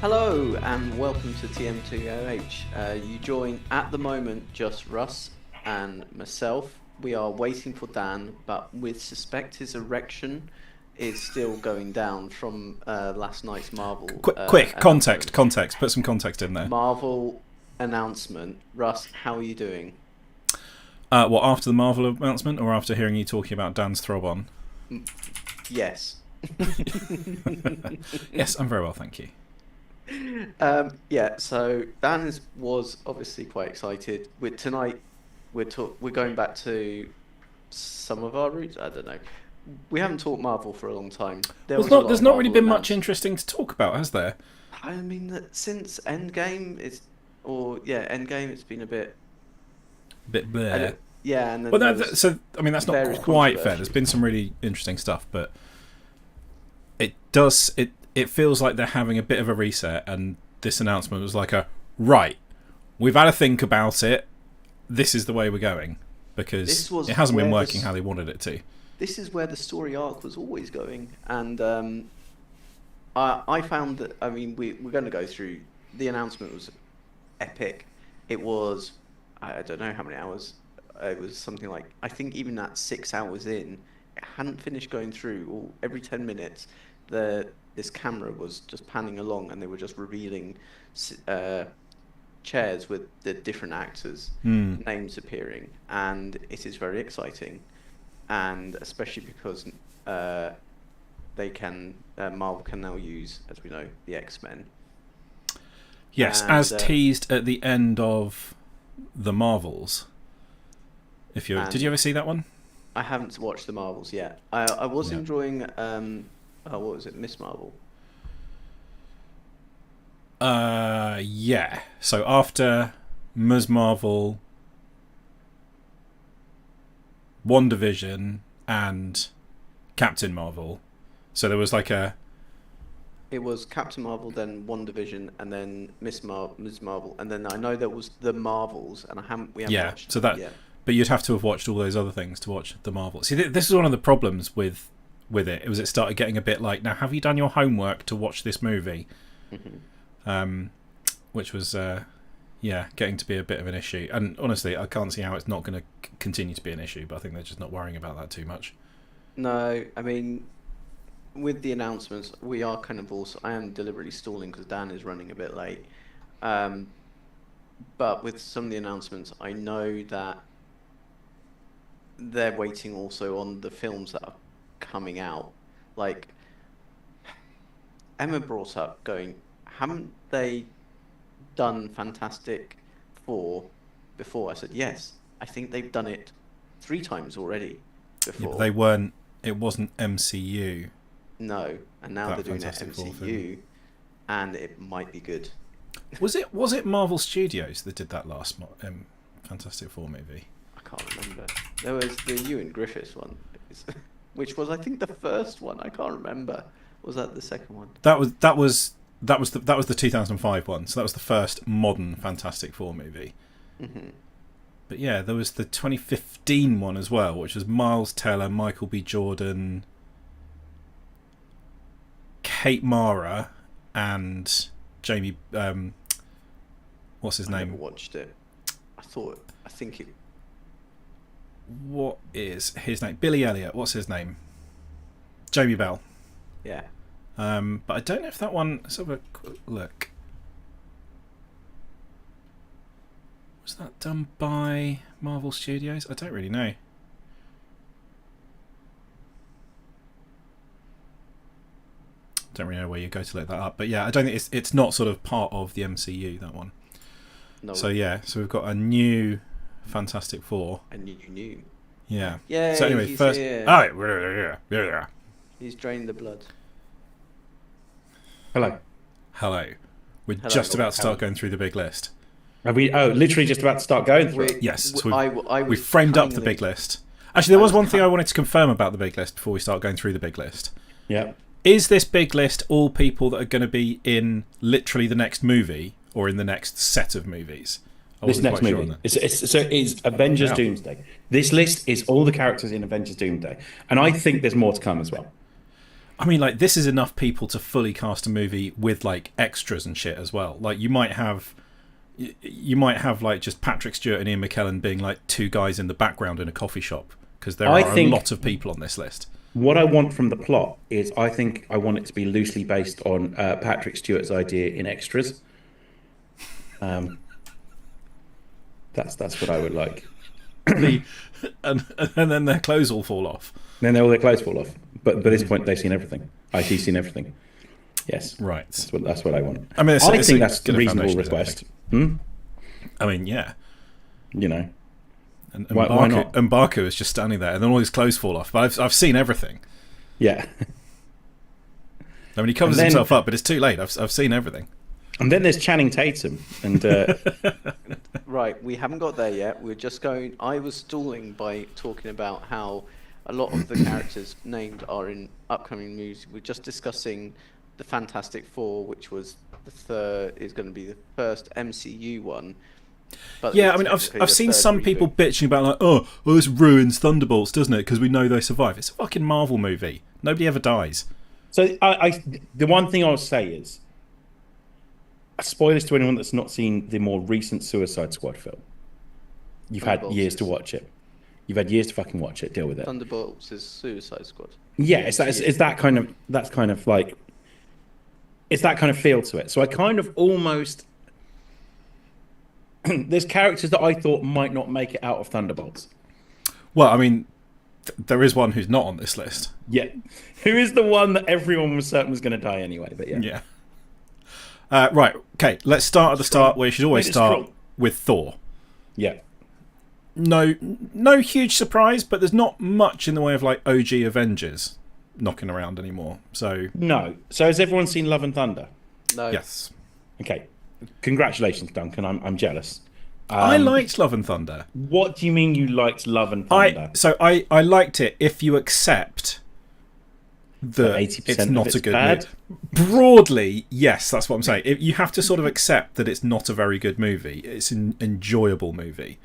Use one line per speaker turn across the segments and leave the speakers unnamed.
Hello and welcome to TM2OH. You join at the moment just Russ and myself. We are waiting for Dan, but we suspect his erection is still going down from last night's Marvel.
Quick context. Put some context in there.
Marvel announcement. Russ, how are you doing?
What, after the Marvel announcement, or after hearing you talking about Dan's Throb-On?
Yes.
Yes, I'm very well, thank you.
Yeah, so Dan was obviously quite excited. Tonight we're going back to some of our roots. I don't know. We haven't talked Marvel for a long time.
There's not really been much interesting to talk about, has there?
I mean, since Endgame, Endgame, it's been a bit
bleh.
Yeah, and then
well, that's not quite fair. There's been some really interesting stuff, but it feels like they're having a bit of a reset, and this announcement was like we've had to think about it. This is the way we're going, because it hasn't been working how they wanted it to.
This is where the story arc was always going, and I found that, I mean, we're going to go through, the announcement was epic. It was, I don't know how many hours, it was something like, I think even at 6 hours in, it hadn't finished going through. Every 10 minutes, this camera was just panning along, and they were just revealing chairs with the different actors' names appearing, and it is very exciting, and especially because Marvel can now use, as we know, the X-Men.
Yes, and, as teased at the end of the Marvels. Did you ever see that one?
I haven't watched the Marvels yet. I was enjoying what was it, Miss Marvel?
Yeah. So after Ms. Marvel, WandaVision, and Captain Marvel, so there was like a...
It was Captain Marvel, then WandaVision, and then Ms. Marvel, and then I know there was the Marvels, and we haven't watched
so that
yet.
But you'd have to have watched all those other things to watch the Marvel. See, this is one of the problems with it. It started getting a bit like, now, have you done your homework to watch this movie? Mm-hmm. Which was, getting to be a bit of an issue. And honestly, I can't see how it's not going to continue to be an issue, but I think they're just not worrying about that too much.
No, I mean, with the announcements, we are kind of also... I am deliberately stalling because Dan is running a bit late. But with some of the announcements, I know that they're waiting also on the films that are coming out. Like, Emma brought up haven't they done Fantastic Four before? I said, yes, I think they've done it 3 times already before.
Yeah, but it wasn't MCU.
No, and now they're doing it MCU, and it might be good.
Was it Marvel Studios that did that last Fantastic Four movie?
I can't remember. There was the Ewan Griffiths one, which was, I think, the first one. I can't remember. Was that the second one?
That was the 2005 one. So that was the first modern Fantastic Four movie.
Mm-hmm.
But yeah, there was the 2015 one as well, which was Miles Teller, Michael B. Jordan, Kate Mara, and Jamie. What's his name?
I never watched it. I think it.
What is his name? Billy Elliot. What's his name? Jamie Bell.
Yeah.
But I don't know if that one... Let's have a quick look. Was that done by Marvel Studios? I don't really know. Don't really know where you go to look that up. But yeah, I don't think it's not sort of part of the MCU, that one.
No.
So yeah, so we've got a new Fantastic Four.
A new.
Yeah.
Yeah.
So anyway, first...
Here.
Oh, yeah.
He's drained the blood.
Hello. We're just about to start going through the big list.
Are we? Oh, literally just about to start going through it?
Yes. So we've framed up the big list. Actually, there was one thing I wanted to confirm about the big list before we start going through the big list.
Yeah.
Is this big list all people that are going to be in literally the next movie or in the next set of movies?
This next movie. It's Avengers Doomsday. This list is all the characters in Avengers Doomsday. And I think there's more to come as well.
I mean, like, this is enough people to fully cast a movie with like extras and shit as well. Like, you might have like just Patrick Stewart and Ian McKellen being like two guys in the background in a coffee shop, because there are a lot of people on this list.
What I want from the plot is, I think I want it to be loosely based on Patrick Stewart's idea in Extras. That's what I would like.
And then their clothes all fall off.
Then all their clothes fall off. But by this point, they've seen everything. IT's seen everything. Yes.
Right.
That's what I want.
I mean,
I think that's a reasonable request.
I mean, yeah.
You know.
And
why not?
M'Baku is just standing there, and then all his clothes fall off. But I've seen everything.
Yeah.
I mean, he covers himself up, but it's too late. I've seen everything.
And then there's Channing Tatum, and
Right, we haven't got there yet. We're just going. I was stalling by talking about how a lot of the characters named are in upcoming movies. We're just discussing the Fantastic Four, which was is going to be the first MCU one. But
yeah, I mean, I've seen some people bitching about like, oh, this ruins Thunderbolts, doesn't it? Because we know they survive. It's a fucking Marvel movie. Nobody ever dies.
So the one thing I'll say is, spoilers to anyone that's not seen the more recent Suicide Squad film. You've had years to watch it. You've had years to fucking watch it. Deal with it.
Thunderbolts is Suicide Squad.
Yeah, it's that kind of like, it's that kind of feel to it. So I kind of almost there's characters that I thought might not make it out of Thunderbolts.
Well, I mean, there is one who's not on this list.
Yeah, who is the one that everyone was certain was going to die anyway? But yeah.
Right. Okay. Let's start at the start, where you should always start with Thor.
Yeah.
No huge surprise, but there's not much in the way of like OG Avengers knocking around anymore. So
no. So has everyone seen Love and Thunder?
No.
Yes.
Okay. Congratulations, Duncan. I'm jealous.
I liked Love and Thunder.
What do you mean you liked Love and Thunder?
I liked it if you accept that
80%
it's not
of
a good
bad?
movie. Broadly, yes, that's what I'm saying. You have to sort of accept that it's not a very good movie. It's an enjoyable movie.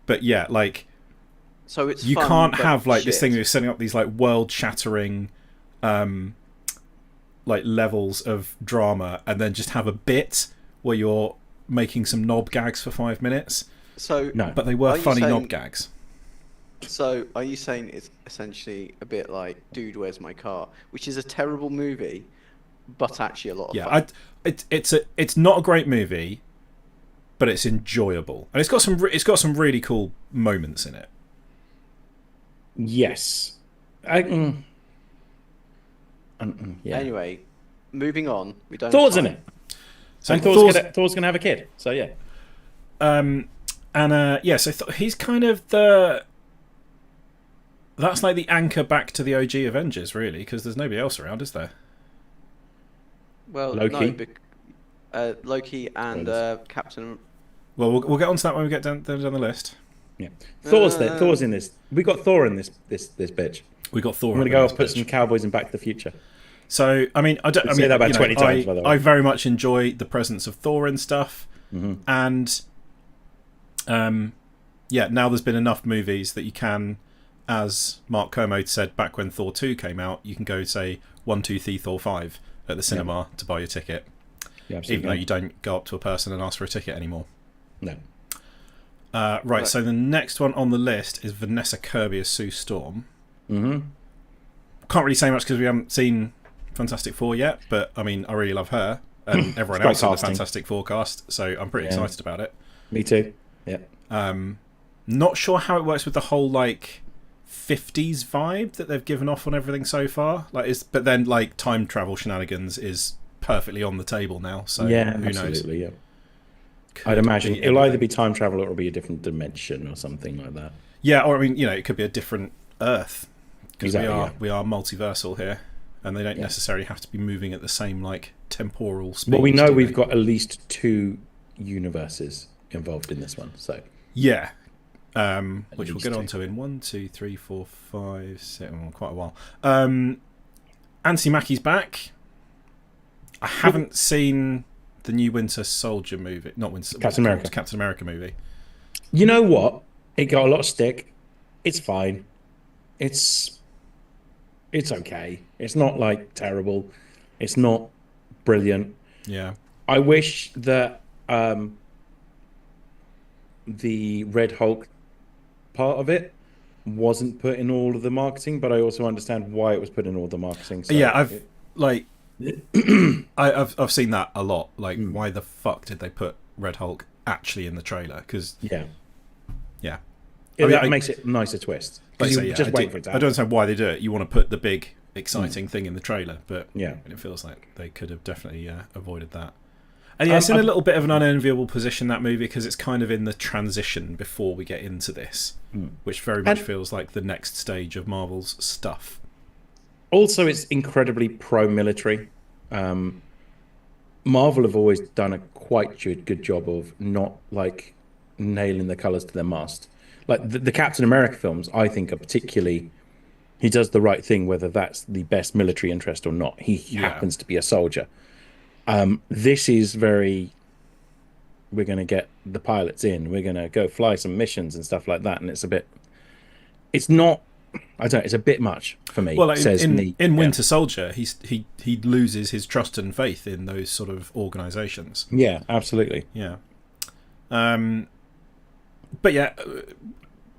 But yeah, like,
so it's
you
fun,
can't
but
have like
shit.
this thing where you're setting up these like world-shattering like levels of drama and then just have a bit where you're making some knob gags for 5 minutes.
So
no,
but they were funny knob gags.
So are you saying it's essentially a bit like Dude, Where's My Car, which is a terrible movie, but actually a lot of fun?
It's not a great movie, but it's enjoyable, and it's got some really cool moments in it.
Yes. Yeah.
Anyway, moving on. We don't.
Thor's in it.
So
And Thor's gonna have a kid. So yeah.
So he's kind of that's like the anchor back to the OG Avengers, really, because there's nobody else around, is there?
Well,
Loki.
no, Loki and Captain.
Well, we'll get onto that when we get down the list.
Yeah. Thor's there. Thor's in this. We got Thor in this bitch.
We got Thor.
I'm gonna go put some cowboys in Back to the Future.
So I mean, I
say that about 20 times, by the way.
I very much enjoy the presence of Thor and stuff, and now there's been enough movies that you can, as Mark Kermode said back when Thor 2 came out, you can go say 1, 2, 3, Thor 5 at the cinema to buy your ticket, even though you don't go up to a person and ask for a ticket anymore.
No.
Right. So the next one on the list is Vanessa Kirby as Sue Storm.
Mm-hmm.
Can't really say much because we haven't seen Fantastic Four yet, but I mean, I really love her and everyone else in the Fantastic Four cast, so I'm pretty excited about it.
Me too. Yeah.
Not sure how it works with the whole like 50s vibe that they've given off on everything so far. But then like time travel shenanigans is perfectly on the table now. So who knows?
Yeah. I'd imagine it'll either be time travel or it'll be a different dimension or something like that.
Yeah, or I mean, it could be a different Earth because
Exactly,
we are multiversal here, and they don't necessarily have to be moving at the same like temporal speed.
Well, we know we've got at least 2 universes involved in this one, so
yeah, which we'll get
2.
onto in 1, 2, 3, 4, 5, 6, quite a while. Anthony Mackie's back. I haven't seen the new Winter Soldier movie,
Captain America.
Captain America movie.
You know what? It got a lot of stick. It's fine. It's okay. It's not like terrible. It's not brilliant.
Yeah.
I wish that the Red Hulk part of it wasn't put in all of the marketing, but I also understand why it was put in all the marketing. So
Yeah, I've like I've seen that a lot. Like, why the fuck did they put Red Hulk actually in the trailer? Because
yeah,
yeah,
that makes it a nicer twist.
Like
You
I say, yeah,
just wait for it to
I don't
happen.
understand why they do it. You want to put the big exciting thing in the trailer, but
Yeah.
it feels like they could have definitely avoided that. And yeah, it's in a little bit of an unenviable position, that movie, because it's kind of in the transition before we get into this, which very much feels like the next stage of Marvel's stuff.
Also, it's incredibly pro-military. Marvel have always done a quite good job of not like nailing the colors to their mast. Like the Captain America films, I think are particularly. He does the right thing, whether that's the best military interest or not. He happens to be a soldier. This is very. We're going to get the pilots in. We're going to go fly some missions and stuff like that, and it's a bit. It's not. I don't. It's a bit much for me.
Well,
says me.
In Winter Soldier, he loses his trust and faith in those sort of organisations.
Yeah, absolutely.
Yeah. But yeah,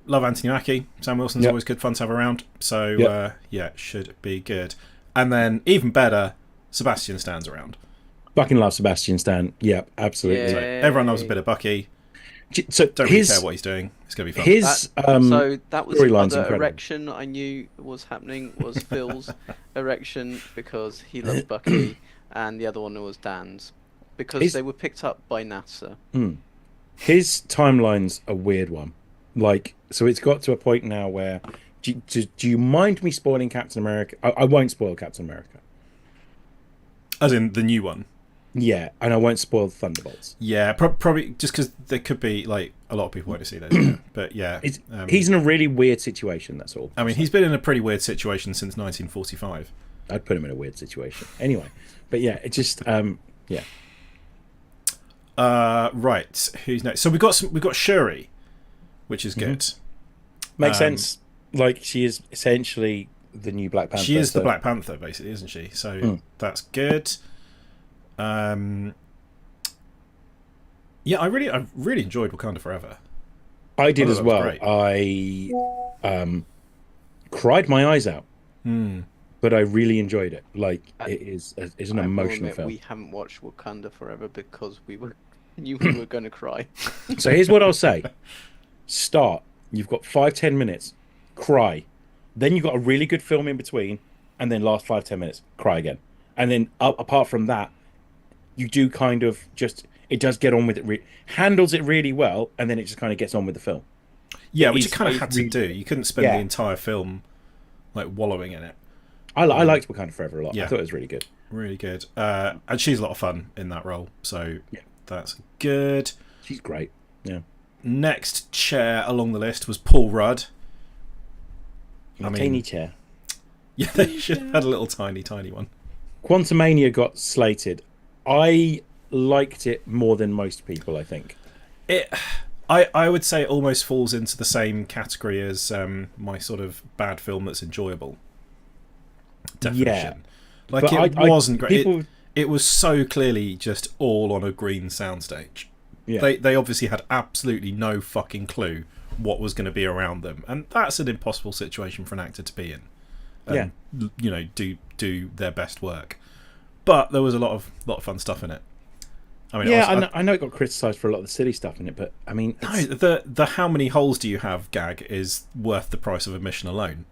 love Anthony Mackie. Sam Wilson's always good fun to have around. So yeah, should be good. And then even better, Sebastian Stan's around.
Fucking love Sebastian Stan. Yeah, absolutely.
So everyone loves a bit of Bucky.
So
Don't really care what he's doing. It's gonna be fun.
So that was
storyline's
the other
incredible.
erection I knew was happening was Phil's erection because he loved Bucky, and the other one was Dan's because they were picked up by NASA.
His timeline's a weird one. Like, so it's got to a point now where do you mind me spoiling Captain America? I won't spoil Captain America.
As in the new one.
Yeah, and I won't spoil Thunderbolts.
Yeah, probably just because there could be like a lot of people want to see those. Yeah. But yeah,
he's in a really weird situation. That's all.
I mean, he's been in a pretty weird situation since 1945.
I'd put him in a weird situation anyway. But yeah, it just yeah.
Right, who's next? So we've got Shuri, which is good.
Makes sense. Like, she is essentially the new Black Panther.
She is the Black Panther, basically, isn't she? So that's good. Yeah, I really enjoyed Wakanda Forever.
I did as well.
Great.
I cried my eyes out, but I really enjoyed it. Like, it is an emotional film.
We haven't watched Wakanda Forever because knew we were going to cry.
So here's what I'll say: start. You've got 5-10 minutes, cry. Then you've got a really good film in between, and then last 5-10 minutes, cry again. And then apart from that, you do kind of just, it does get on with it, handles it really well, and then it just kind of gets on with the film.
Yeah, which you kind of had to do. You couldn't spend the entire film like wallowing in it.
I liked Wakanda Forever a lot.
Yeah.
I thought it was really good.
Really good. And she's a lot of fun in that role, so that's good.
She's great. Yeah.
Next chair along the list was Paul Rudd.
Tiny chair.
Yeah, they should have had a little tiny one.
Quantumania got slated. I liked it more than most people, I think.
I would say it almost falls into the same category as my sort of bad film that's enjoyable definition. Yeah. Like, it wasn't great. It was so clearly just all on a green soundstage. Yeah. They obviously had absolutely no fucking clue what was going to be around them, and that's an impossible situation for an actor to be in. You know, do their best work. But there was a lot of fun stuff in it. I mean,
I know it got criticised for a lot of the silly stuff in it, but I mean,
no, the how many holes do you have gag is worth the price of admission alone,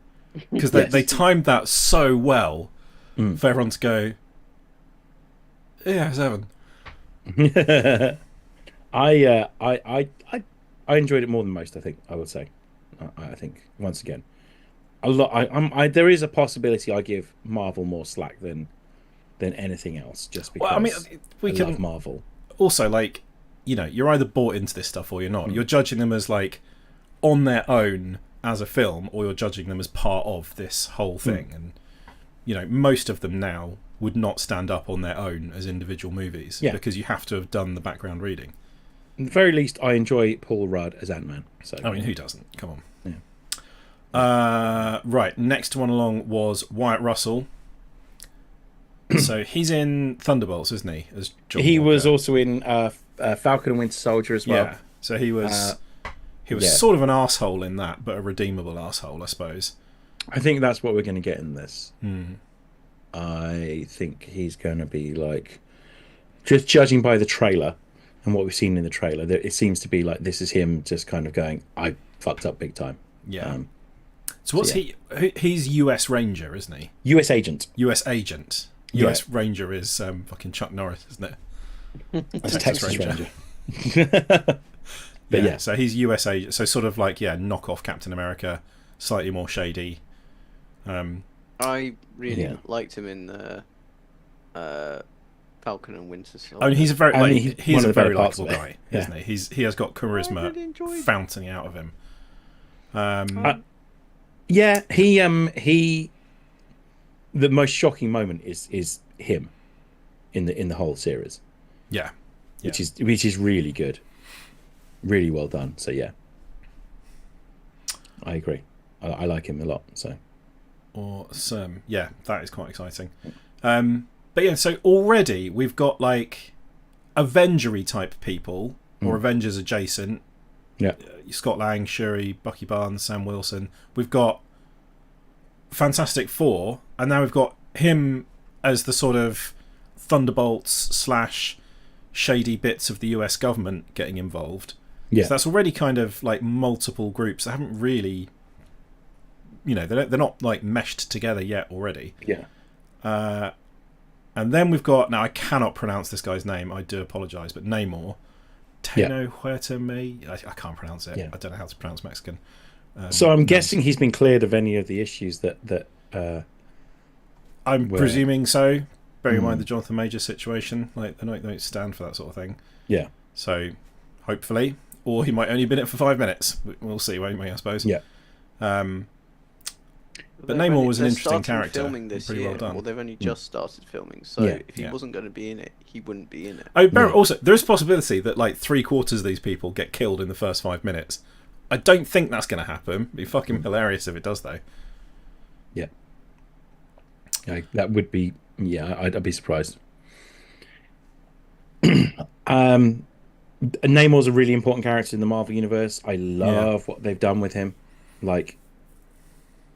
because they timed that so well for everyone to go, yeah, 7.
I enjoyed it more than most. I think I would say. I think once again, a lot. There is a possibility I give Marvel more slack than anything else, just because.
Well, I mean, we can
love Marvel.
Also, like, you know, you're either bought into this stuff or you're not. You're judging them as like on their own as a film, or you're judging them as part of this whole thing. And you know, most of them now would not stand up on their own as individual movies because you have to have done the background reading.
At the very least, I enjoy Paul Rudd as Ant-Man. So
I mean, who doesn't? Come on. Right, next one along was Wyatt Russell. So he's in Thunderbolts, isn't he? As John
He
Walker.
was also in Falcon and Winter Soldier as well.
Yeah. So he was
yeah.
sort of an asshole in that, but a redeemable asshole, I suppose.
I think that's what we're going to get in this.
Hmm.
I think he's going to be like, just judging by the trailer and what we've seen in the trailer, it seems to be like this is him just kind of going, I fucked up big time.
Yeah. So what's he? He's US Ranger, isn't he?
US agent.
US agent. US Ranger is fucking Chuck Norris, isn't it?
That's Texas Ranger.
But yeah, so he's US agent. So sort of like knockoff Captain America, slightly more shady.
I really liked him in Falcon and Winter Soldier.
I mean, he's a very he's a very
parts
likable
of it.
guy, isn't he? He has got charisma fountaining out of him.
He. The most shocking moment is him in the whole series.
Yeah.
Which is really good, really well done. So yeah, I agree. I like him a lot. So
awesome. Yeah, that is quite exciting. But yeah, so already we've got like Avengery type people or Avengers adjacent.
Yeah,
Scott Lang, Shuri, Bucky Barnes, Sam Wilson. We've got Fantastic Four, and now we've got him as the sort of Thunderbolts / shady bits of the US government getting involved.
Yeah,
so that's already kind of like multiple groups that haven't really, they're not like meshed together yet already.
Yeah.
And then we've got, now I cannot pronounce this guy's name, I do apologise, but Namor. Teno Huerta Me. I can't pronounce it.
Yeah.
I don't know how to pronounce Mexican.
So I'm guessing he's been cleared of any of the issues that
I'm presuming so. Bear in mind the Jonathan Major situation. Like, they don't stand for that sort of thing.
Yeah.
So, hopefully. Or he might only been in it for 5 minutes. We'll see, won't we, I suppose?
Yeah.
But Namor was an interesting character.
Filming this
pretty
year,
well done.
Well, they've only just started filming, so if he wasn't going to be in it, he wouldn't be in it.
Also, there is a possibility that like 3/4 of these people get killed in the first 5 minutes. I don't think that's going to happen. It'd be fucking hilarious if it does, though.
Yeah. That would be. Yeah, I'd be surprised. Namor's a really important character in the Marvel universe. I love what they've done with him. Like,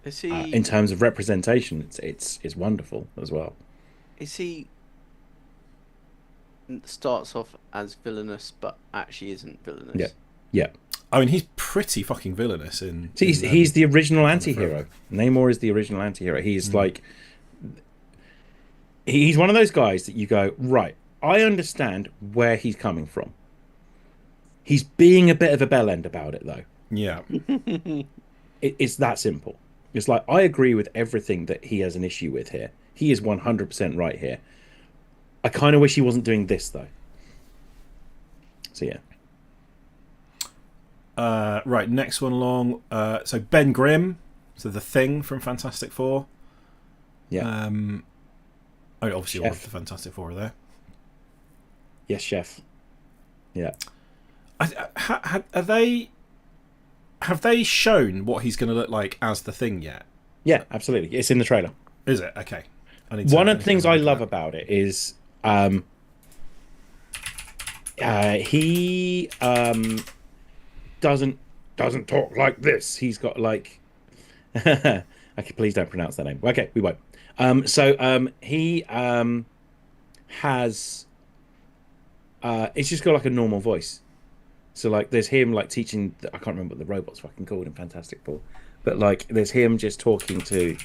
is he
in terms of representation, it's wonderful as well.
Is he starts off as villainous, but actually isn't villainous?
Yeah, yeah.
I mean, he's pretty fucking villainous in.
He's the original anti-hero. Namor is the original anti-hero. He's like, he's one of those guys that you go, right, I understand where he's coming from. He's being a bit of a bellend about it, though.
Yeah.
It's that simple. It's like, I agree with everything that he has an issue with here. He is 100% right here. I kind of wish he wasn't doing this, though. So, yeah.
Right, next one along. So, Ben Grimm. So, the Thing from Fantastic Four.
Yeah.
Obviously, all of the Fantastic Four are there.
Yes, Chef. Yeah.
Have they shown what he's going to look like as the Thing yet?
Yeah, absolutely. It's in the trailer.
Is it? Okay.
One of the things I love about it is he doesn't talk like this. He's got like okay, please don't pronounce that name. Okay, we won't. He has it's just got like a normal voice. So like there's him like teaching I can't remember what the robot's fucking called in Fantastic Four. But like there's him just talking to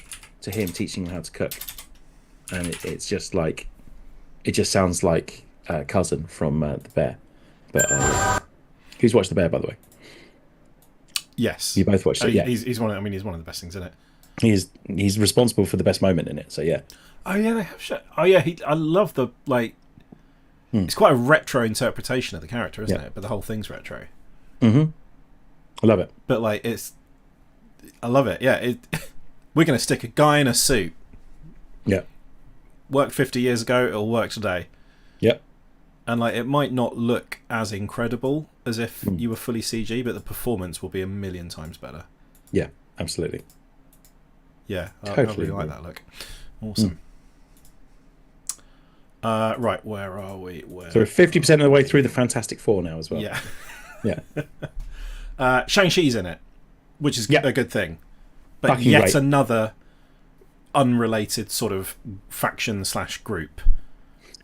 him, teaching him how to cook. And it's just like it just sounds like Cousin from The Bear. But who's watched The Bear, by the way?
Yes.
You both watched it. Yeah.
He's one of the best things in it.
He's responsible for the best moment in it. So yeah.
Oh yeah, they have shit. Oh yeah, I love the like. It's quite a retro interpretation of the character, isn't it? But the whole thing's retro.
Mm-hmm. I love it.
But like I love it. Yeah, we're gonna stick a guy in a suit.
Yeah.
Worked 50 years ago, it'll work today.
Yep.
And like it might not look as incredible as if you were fully CG, but the performance will be a million times better.
Yeah. absolutely.
Yeah, I
Totally
really like
agree.
that look. Awesome. Right, where are we?
So we're 50% of the way through the Fantastic Four now as well.
Yeah.
Yeah.
Shang-Chi's in it, which is
Yeah.
a good thing. But
Fucking
yet
great.
another unrelated sort of faction / group.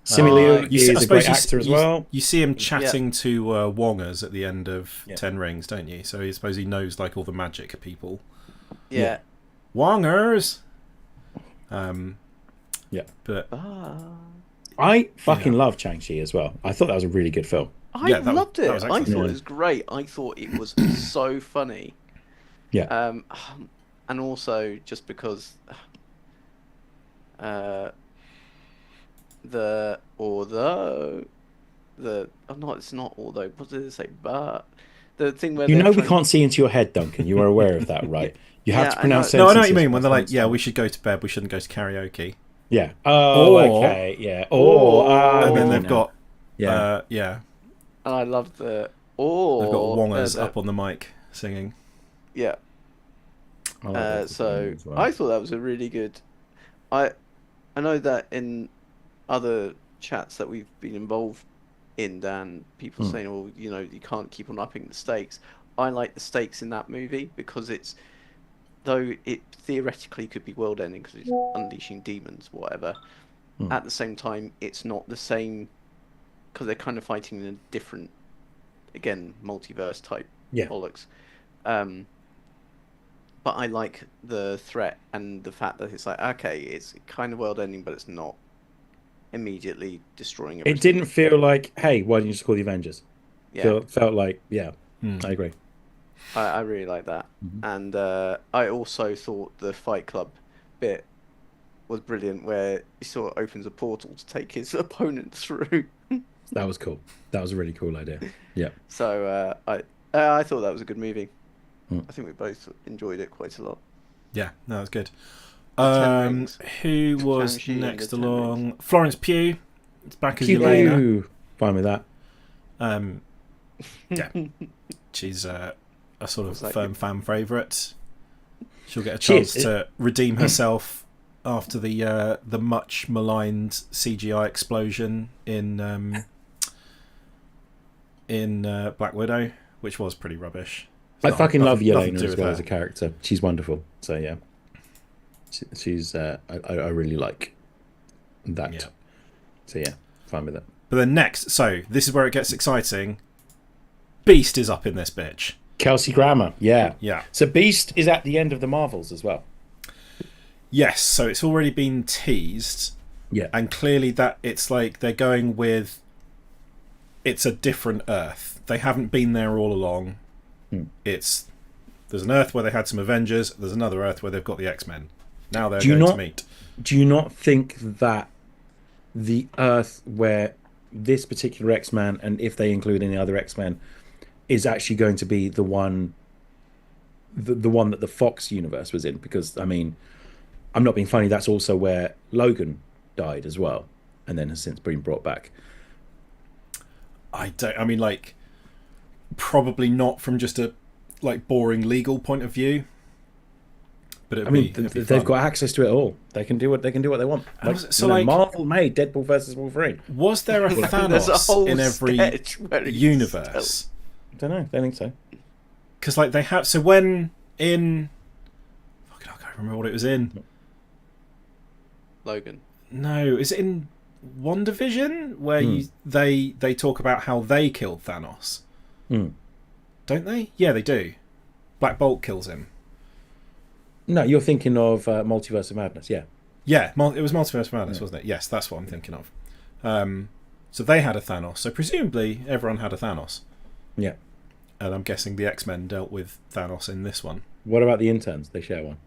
Simu Liu
You see, I
is a
suppose
great actor as
you,
well.
you see him chatting to Wongers at the end of
Yeah.
Ten Rings, don't you? So I suppose he knows like all the magic people.
Yeah.
Wongers.
Yeah.
But
I fucking love Shang-Chi as well. I thought that was a really good film.
I
Yeah, that was-
loved it.
that was
I
excellent.
thought
Yeah.
it was great. I thought it was so funny.
Yeah.
And also just because it's not although. What did it say? But the thing where
You
they're
know we
trying-
can't see into your head, Duncan. You are aware of that, right? You have
Yeah,
to
I
pronounce
know.
no, I know what you
sentences
mean when they're like,
with
yeah,
consonants.
we should go to bed. We shouldn't go to karaoke.
Yeah. Oh,
Or-
okay. Yeah.
or-
I'm
And then
with you
they've
now.
got
Yeah.
yeah,
And I love the
they've got Wongers
the-
up on the mic singing.
Yeah.
I like that
So
as well.
I thought that was a really good. I know that in other chats that we've been involved in, Dan, people saying, "Oh, you know, you can't keep on upping the stakes." I like the stakes in that movie because it's, though it theoretically could be world-ending because it's unleashing demons, whatever. At the same time, it's not the same because they're kind of fighting in a different, again, multiverse type
Yeah.
bollocks. But I like the threat and the fact that it's like, okay, it's kind of world ending, but it's not immediately destroying everything.
It didn't feel like, hey, why didn't you just call the Avengers?
Yeah,
Felt like, yeah, I agree.
I really like that. And I also thought the Fight Club bit was brilliant, where he sort of opens a portal to take his opponent through.
That was cool. That was a really cool idea. Yeah.
So I thought that was a good movie. I think we both enjoyed it quite a lot.
Yeah, no, that's good.
Ten Rings.
Who was
Shang-Chi and
next
the Ten
along?
Rings.
Florence Pugh. It's back as Yelena.
Pew. Fine with that.
Yeah, she's a sort of
Was that
firm
good?
fan favourite. She'll get a
She
chance
is.
to redeem herself after the much maligned CGI explosion in Black Widow, which was pretty rubbish.
I fucking love
nothing to
Yelena
do
as
with
well
her.
as a character. She's wonderful. So yeah, she's I really like that.
Yeah.
So yeah, fine with it.
But then next, so this is where it gets exciting. Beast is up in this bitch.
Kelsey Grammer. Yeah.
Yeah.
So Beast is at the end of the Marvels as well.
Yes, so it's already been teased,
Yeah.
and clearly that it's like they're going with it's a different Earth. They haven't been there all along. There's an Earth where they had some Avengers. There's another Earth where they've got the X-Men. Now they're
Do you
going to
not-
meet.
Do you not think that the Earth where this particular X-Man, and if they include any other X-Men, is actually going to be the one that the Fox universe was in? Because I mean, I'm not being funny. That's also where Logan died as well, and then has since been brought back.
I mean, like, probably not from just a like boring legal point of view. But
I mean, they've
fun.
got access to it all. They can do what they want. Like,
So, like-
Marvel made Deadpool versus Wolverine.
Was there a
There's a
Thanos
whole
in every
sketch where he's
universe?
I don't know. I don't think so.
Because like they have. So when in, fucking, I can't remember what it was in.
Logan.
No, is it in WandaVision where they talk about how they killed Thanos? Don't they? Yeah, they do. Black Bolt kills him.
No, you're thinking of Multiverse of Madness. Yeah.
Yeah, it was Multiverse of Madness, wasn't it? Yes, that's what I'm thinking of. So they had a Thanos. So presumably everyone had a Thanos.
Yeah.
And I'm guessing the X-Men dealt with Thanos in this one.
What about the interns? They share one.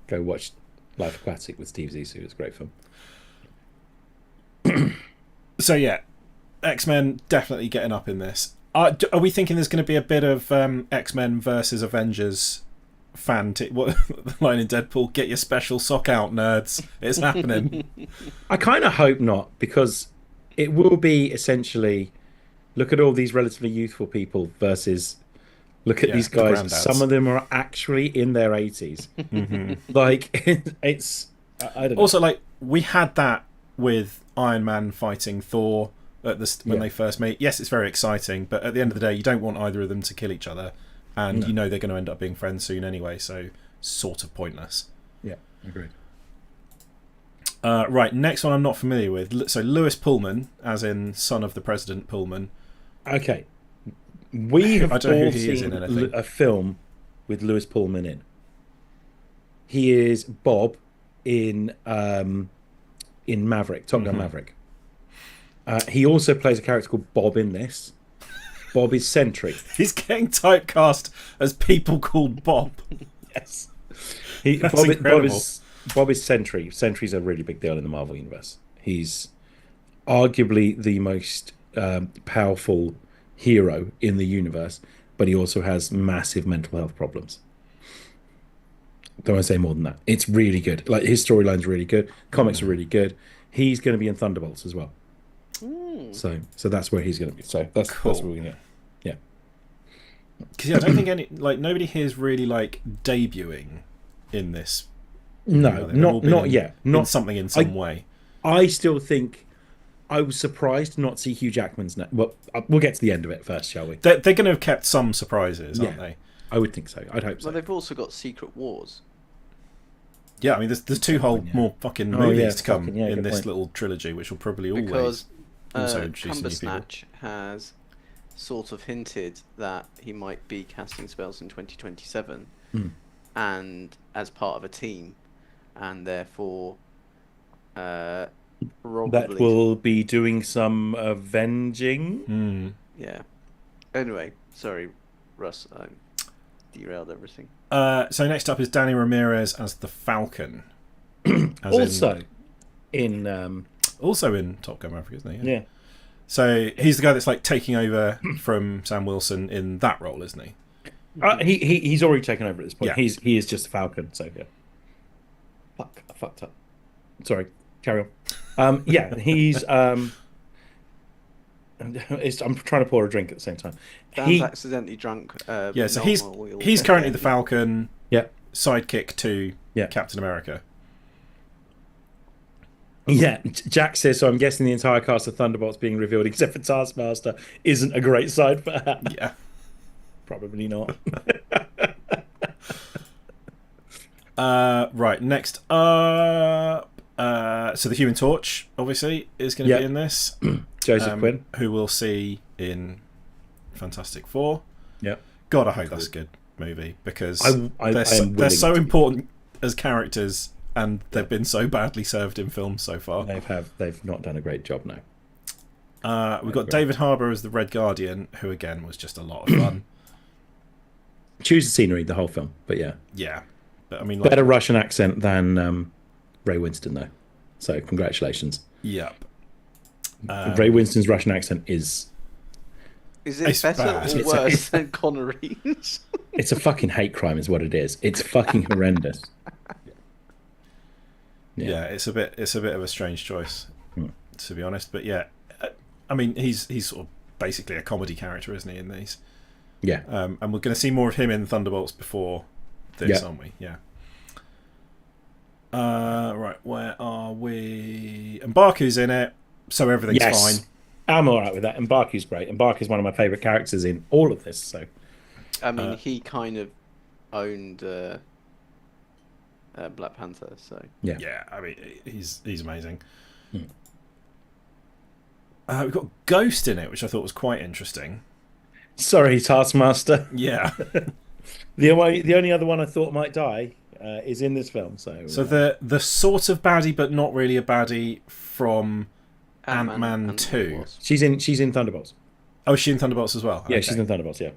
Go watch Life Aquatic with Steve Zissou. It's a great film.
So yeah, X-Men definitely getting up in this. Are we thinking there's going to be a bit of X-Men versus Avengers what the line in Deadpool? Get your special sock out, nerds! It's happening.
I kind of hope not, because it will be essentially look at all these relatively youthful people versus Look at
Yeah,
these
the
guys.
granddads.
Some of them are actually in their 80s. Like, it's... I don't know.
Also, like, we had that with Iron Man fighting Thor at when they first meet. Yes, it's very exciting, but at the end of the day, you don't want either of them to kill each other, and you know they're going to end up being friends soon anyway, so sort of pointless.
Yeah, agreed.
Right, next one I'm not familiar with. So Lewis Pullman, as in son of the President Pullman.
Okay. We have
I don't know who
all
he is
seen
in anything.
a film with Lewis Pullman in. He is Bob in Maverick, Top Gun Maverick. He also plays a character called Bob in this. Bob is Sentry.
He's getting typecast as people called Bob.
Yes.
That's incredible.
Bob is Sentry. Sentry's a really big deal in the Marvel Universe. He's arguably the most powerful hero in the universe, but he also has massive mental health problems. Don't want to say more than that. It's really good. Like, his storyline's really good. Comics are really good. He's going to be in Thunderbolts as well. So that's where he's going to be. So that's
Cool.
That's where we're going to. Yeah.
Because I don't think nobody here is really like debuting in this.
No,
They've all been
not
in-
yet.
in
Not
something in some way.
I still think I was surprised not to see Hugh Jackman's name. Well, we'll get to the end of it first, shall we?
They're going to have kept some surprises, aren't
Yeah.
they?
I would think so. I'd hope so.
Well, they've also got Secret Wars.
Yeah, I mean, there's two whole more fucking
Oh,
movies
yeah,
to come
fucking, yeah,
in
good
this
point.
little trilogy, which will probably always
Because
also introduce new people.
Cumbersnatch has sort of hinted that he might be casting spells in 2027 and as part of a team, and therefore probably...
That will be doing some avenging.
Mm.
Yeah. Anyway, sorry, Russ, I derailed everything.
So next up is Danny Ramirez as the Falcon. As also in Top Gun Maverick, isn't he?
Yeah.
So he's the guy that's like taking over from Sam Wilson in that role, isn't he?
He's already taken over at this point.
Yeah.
He is just a Falcon. So yeah. Fuck, I fucked up. Sorry, carry on. Yeah, he's. I'm trying to pour a drink at the same time.
Dan's accidentally drunk.
Yeah, so
normal,
he's currently the Falcon.
Yeah.
Sidekick to
Yeah.
Captain America.
Yeah, Jack says, so I'm guessing the entire cast of Thunderbolts being revealed except for Taskmaster isn't a great side for that.
Yeah.
Probably not.
Right, next up. So the Human Torch, obviously, is going to be in this.
Joseph Quinn.
Who we'll see in Fantastic Four.
Yeah.
God, I hope that's a good movie, because
I
they're so important as characters, and they've been so badly served in films so far.
They've not done a great job now.
We've got David Harbour as the Red Guardian, who again was just a lot of fun.
Choose the scenery, the whole film, but yeah.
Yeah, but I mean, like,
Better Russian accent than Ray Winston, though. So congratulations.
Yep.
Ray Winston's Russian accent is...
Is
It's
it better
bad.
or
It's
worse than Connery's?
It's a fucking hate crime is what it is. It's fucking horrendous.
Yeah, it's a bit of a strange choice, to be honest. But yeah, I mean, he's sort of basically a comedy character, isn't he, in these?
Yeah.
And we're going to see more of him in Thunderbolts before this, aren't we? Yeah. Right, where are we? And Mbaku's in it, so everything's fine.
I'm all right with that. Mbaku's great. Mbaku's one of my favourite characters in all of this. So,
I mean, he kind of owned Black Panther, so...
Yeah, I mean, he's amazing. We've got Ghost in it, which I thought was quite interesting.
sorry, Taskmaster.
Yeah.
The only other one I thought might die is in this film. So
the sort of baddie, but not really a baddie from Ant-Man 2.
she's in Thunderbolts.
Oh, is she in Thunderbolts as well?
Yeah,
Okay.
she's in Thunderbolts. Yeah.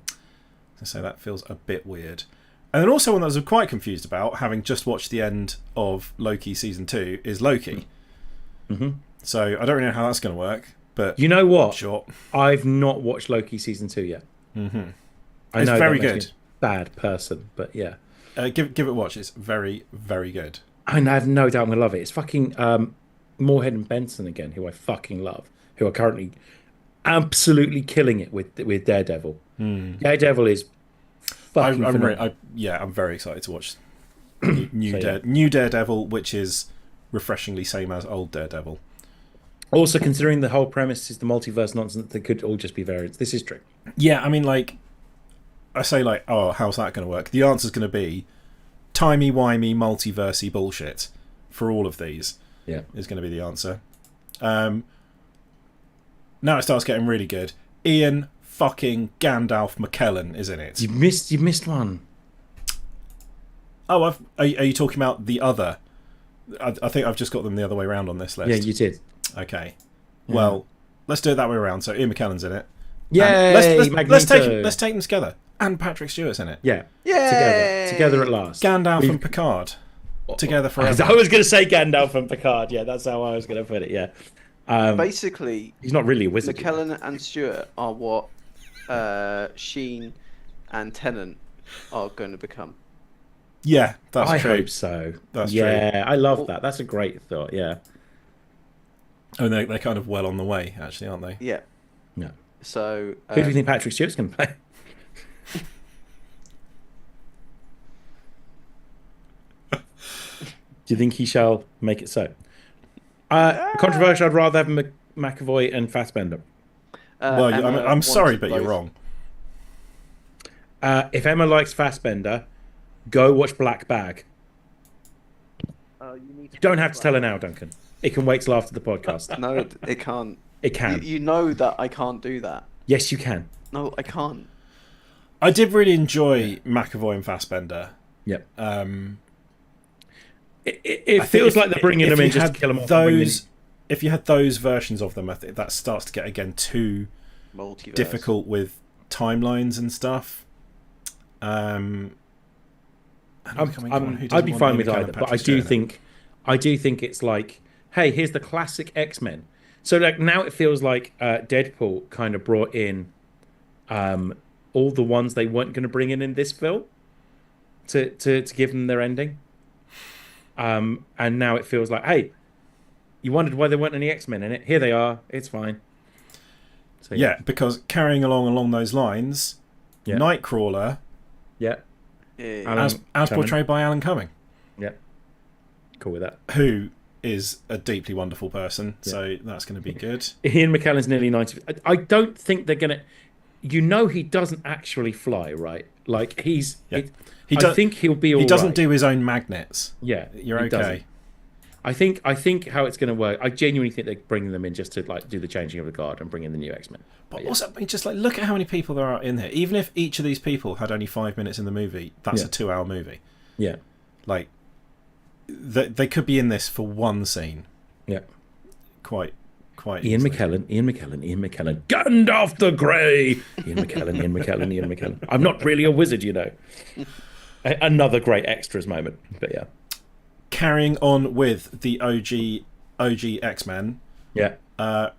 So that feels a bit weird. And then also one that I was quite confused about, having just watched the end of Loki season 2, is Loki.
Mm-hmm.
So I don't really know how that's going to work, but
You know what?
sure.
I've not watched Loki season 2 yet.
Mm-hmm.
I
It's
know
very
that makes me
good.
a bad person, but yeah.
Give it a watch. It's very, very good.
I have no doubt I'm gonna love it. It's fucking Moorhead and Benson again, who I fucking love, who are currently absolutely killing it with Daredevil. Daredevil is fucking
I'm
phenomenal.
I'm very excited to watch
So,
new Daredevil, which is refreshingly same as old Daredevil.
Also, considering the whole premise is the multiverse nonsense, they could all just be variants. This is true.
Yeah, I mean, like, I say, like, oh, how's that going to work? The answer's going to be timey-wimey, multiversey bullshit for all of these.
Yeah.
Is going to be the answer. Now it starts getting really good. Ian fucking Gandalf McKellen is in it.
You missed one.
Oh, are you talking about the other? I think I've just got them the other way around on this list.
Yeah, you did.
Okay. Well, let's do it that way around. So Ian McKellen's in it.
Yay,
Let's take them together. And Patrick Stewart's in it.
Yeah.
Yay!
Together at last.
Gandalf and Picard together forever.
I was going to say Gandalf and Picard. Yeah, that's how I was going to put it. Yeah.
Basically,
He's not really a wizard.
McKellen and Stewart are what Sheen and Tennant are going to become.
Yeah, that's
I
true.
hope so.
That's
yeah,
true.
I love that. That's a great thought. Yeah.
Oh, they're kind of well on the way, actually, aren't they?
Yeah.
No.
So
Who do you think Patrick Stewart's going to play? Do you think he shall make it so? Controversial. I'd rather have McAvoy and Fassbender.
Well,
Emma
I'm
wants
sorry, but
both.
you're wrong.
If Emma likes Fassbender, go watch Black Bag. You don't have to tell her now, Duncan. It can wait till after the podcast.
No, it can't.
It can.
You know that I can't do that.
Yes, you can.
No, I can't.
I did really enjoy McAvoy and Fassbender.
Yep. It
I think
feels
if-
like they're bringing
if
them in
you
just
had
to kill them off.
If you had those versions of them, I think that starts to get again too
Multiverse.
difficult with timelines and stuff. And I'm coming from one who
I'd
doesn't
be
want
fine
Ian
with
McKellen
either,
and
but
Patrick Stewart in it.
I do think it's like, hey, here's the classic X-Men. So like now it feels like Deadpool kind of brought in all the ones they weren't going to bring in this film to give them their ending. And now it feels like, hey, you wondered why there weren't any X-Men in it. Here they are. It's fine. So,
Yeah, because carrying along those lines,
Yeah.
Nightcrawler,
Yeah.
Yeah.
Alan
as
Cumming.
portrayed by Alan Cumming,
Yeah. Cool with that.
who is a deeply wonderful person, so that's going to be good.
Ian McKellen's nearly 90. I don't think they're going to... You know he doesn't actually fly, right? Like, he's...
Yeah.
I think he'll be all
He doesn't
right.
do his own magnets.
Yeah,
You're
he
okay.
doesn't. I think how it's going to work. I genuinely think they're bringing them in just to like do the changing of the guard and bring in the new X-Men.
But also, I mean, just like look at how many people there are in there. Even if each of these people had only 5 minutes in the movie, that's
Yeah.
a 2-hour movie.
Yeah,
Like, they could be in this for one scene.
yeah.
Quite.
Ian
easily.
McKellen. Gandalf the Grey. Ian McKellen. I'm not really a wizard, you know. Another great extras moment, but yeah,
Carrying on with the OG X-Men,
yeah,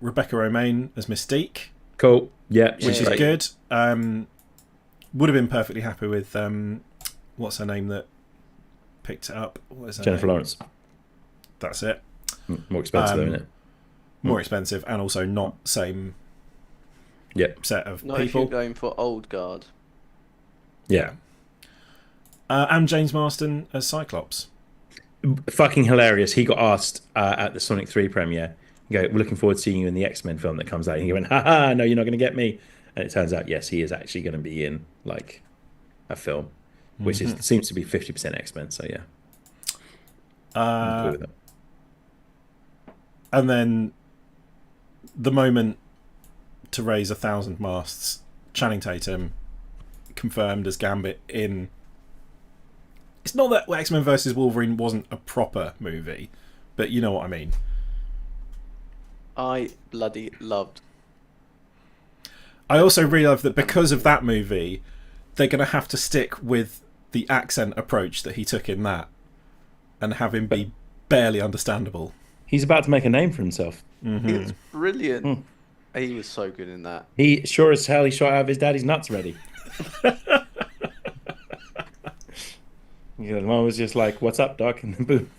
Rebecca Romaine as Mystique,
cool. Yeah,
which is
great.
good. Would have been perfectly happy with what's her name that picked it up? What is her
Jennifer
name?
Lawrence.
That's it.
More expensive, though, isn't it?
More expensive and also not same
Yeah,
set of
Not if
people.
you're going for old guard.
yeah.
And James Marsden as Cyclops.
Fucking hilarious. He got asked at the Sonic 3 premiere. We're looking forward to seeing you in the X-Men film that comes out. And he went, haha, no, you're not going to get me. And it turns out, yes, he is actually going to be in like a film, which seems to be 50% X-Men. So yeah, I'm cool with it.
And then the moment to raise 1,000 masts, Channing Tatum confirmed as Gambit in... It's not that X-Men vs. Wolverine wasn't a proper movie, but you know what I mean.
I bloody loved.
I also realised that because of that movie, they're going to have to stick with the accent approach that he took in that and have him be barely understandable.
He's about to make a name for himself.
He was brilliant. He was so good in that.
He sure as hell he shot out of his daddy's nuts ready. Yeah, the mom was just like, "What's up, Doc?" And then boom.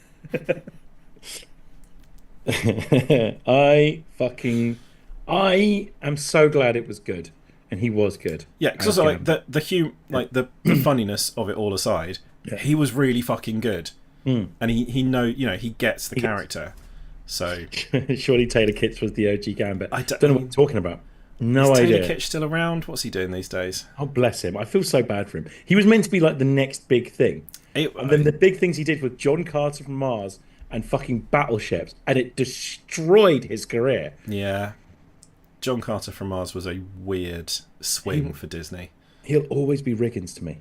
I am so glad it was good. and he was good.
Yeah, because
as
also like
Gambit.
the funniness of it all aside,
Yeah.
he was really fucking good, and he he gets the
He gets-
character. So
Surely Taylor Kitsch was the OG Gambit.
I
Don't know what you're talking about. No
is
idea.
Taylor Kitsch still around? What's he doing these days?
Oh, bless him. I feel so bad for him. He was meant to be like the next big thing. And then the big things he did with John Carter from Mars and fucking Battleships, and it destroyed his career.
Yeah, John Carter from Mars was a weird swing for Disney.
He'll always be Riggins to me.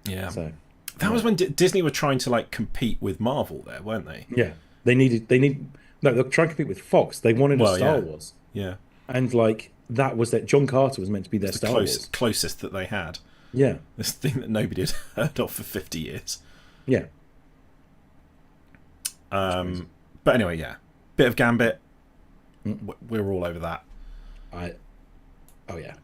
Yeah,
So,
that was when Disney were trying to like compete with Marvel, there, weren't they?
yeah. No, they're trying to compete with Fox. They wanted a Star Wars.
Yeah,
And, like, that was that John Carter was meant to be their Star Wars.
closest that they had.
Yeah.
This thing that nobody had heard of for 50 years.
Yeah.
But anyway, yeah, bit of Gambit. We're all over that.
Oh, yeah.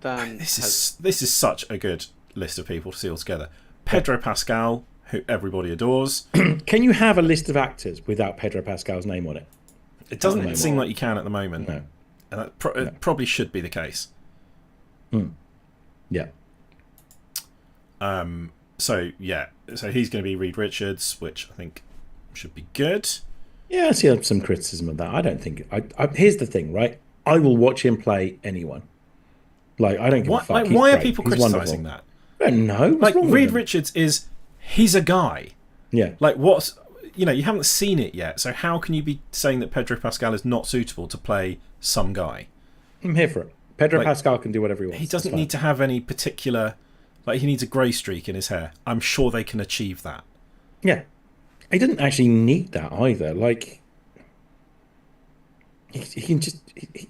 Dan
This is such a good list of people to see all together. Pedro Pascal, who everybody adores.
Can you have a list of actors without Pedro Pascal's name on it?
It doesn't seem like you can at the moment.
No.
And that it probably should be the case.
Yeah.
So he's going to be Reed Richards, which I think should be good.
Yeah, I see some criticism of that. I don't think. Here's the thing, right? I will watch him play anyone. Like, I don't give a fuck.
Like,
He's
why are
great.
people
He's
criticizing
wonderful.
that?
I don't know. What's
Like,
wrong with
Reed
him?
Richards he's a guy.
Yeah.
Like, you haven't seen it yet, so how can you be saying that Pedro Pascal is not suitable to play some guy?
I'm here for it. Pedro
Like,
Pascal can do whatever he wants.
He doesn't
It's fine.
need to have any particular, like, he needs a grey streak in his hair. I'm sure they can achieve that.
Yeah. He didn't actually need that either. Like, he can just.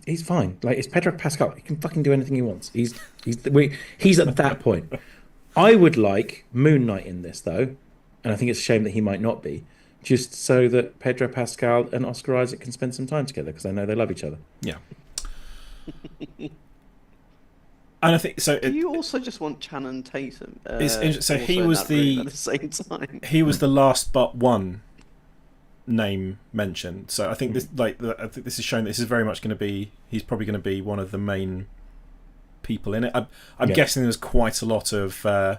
He's fine. Like, it's Pedro Pascal. He can fucking do anything he wants. He's at that point. I would like Moon Knight in this, though, and I think it's a shame that he might not be, just so that Pedro Pascal and Oscar Isaac can spend some time together, because I know they love each other.
Yeah. And I think so.
Do you also just want Channing Tatum?
So he
also in
was
that room
the
at the same time.
he was the last but one name mentioned. So I think this I think this is showing that this is very much going to be. He's probably going to be one of the main people in it. I'm guessing there's quite a lot of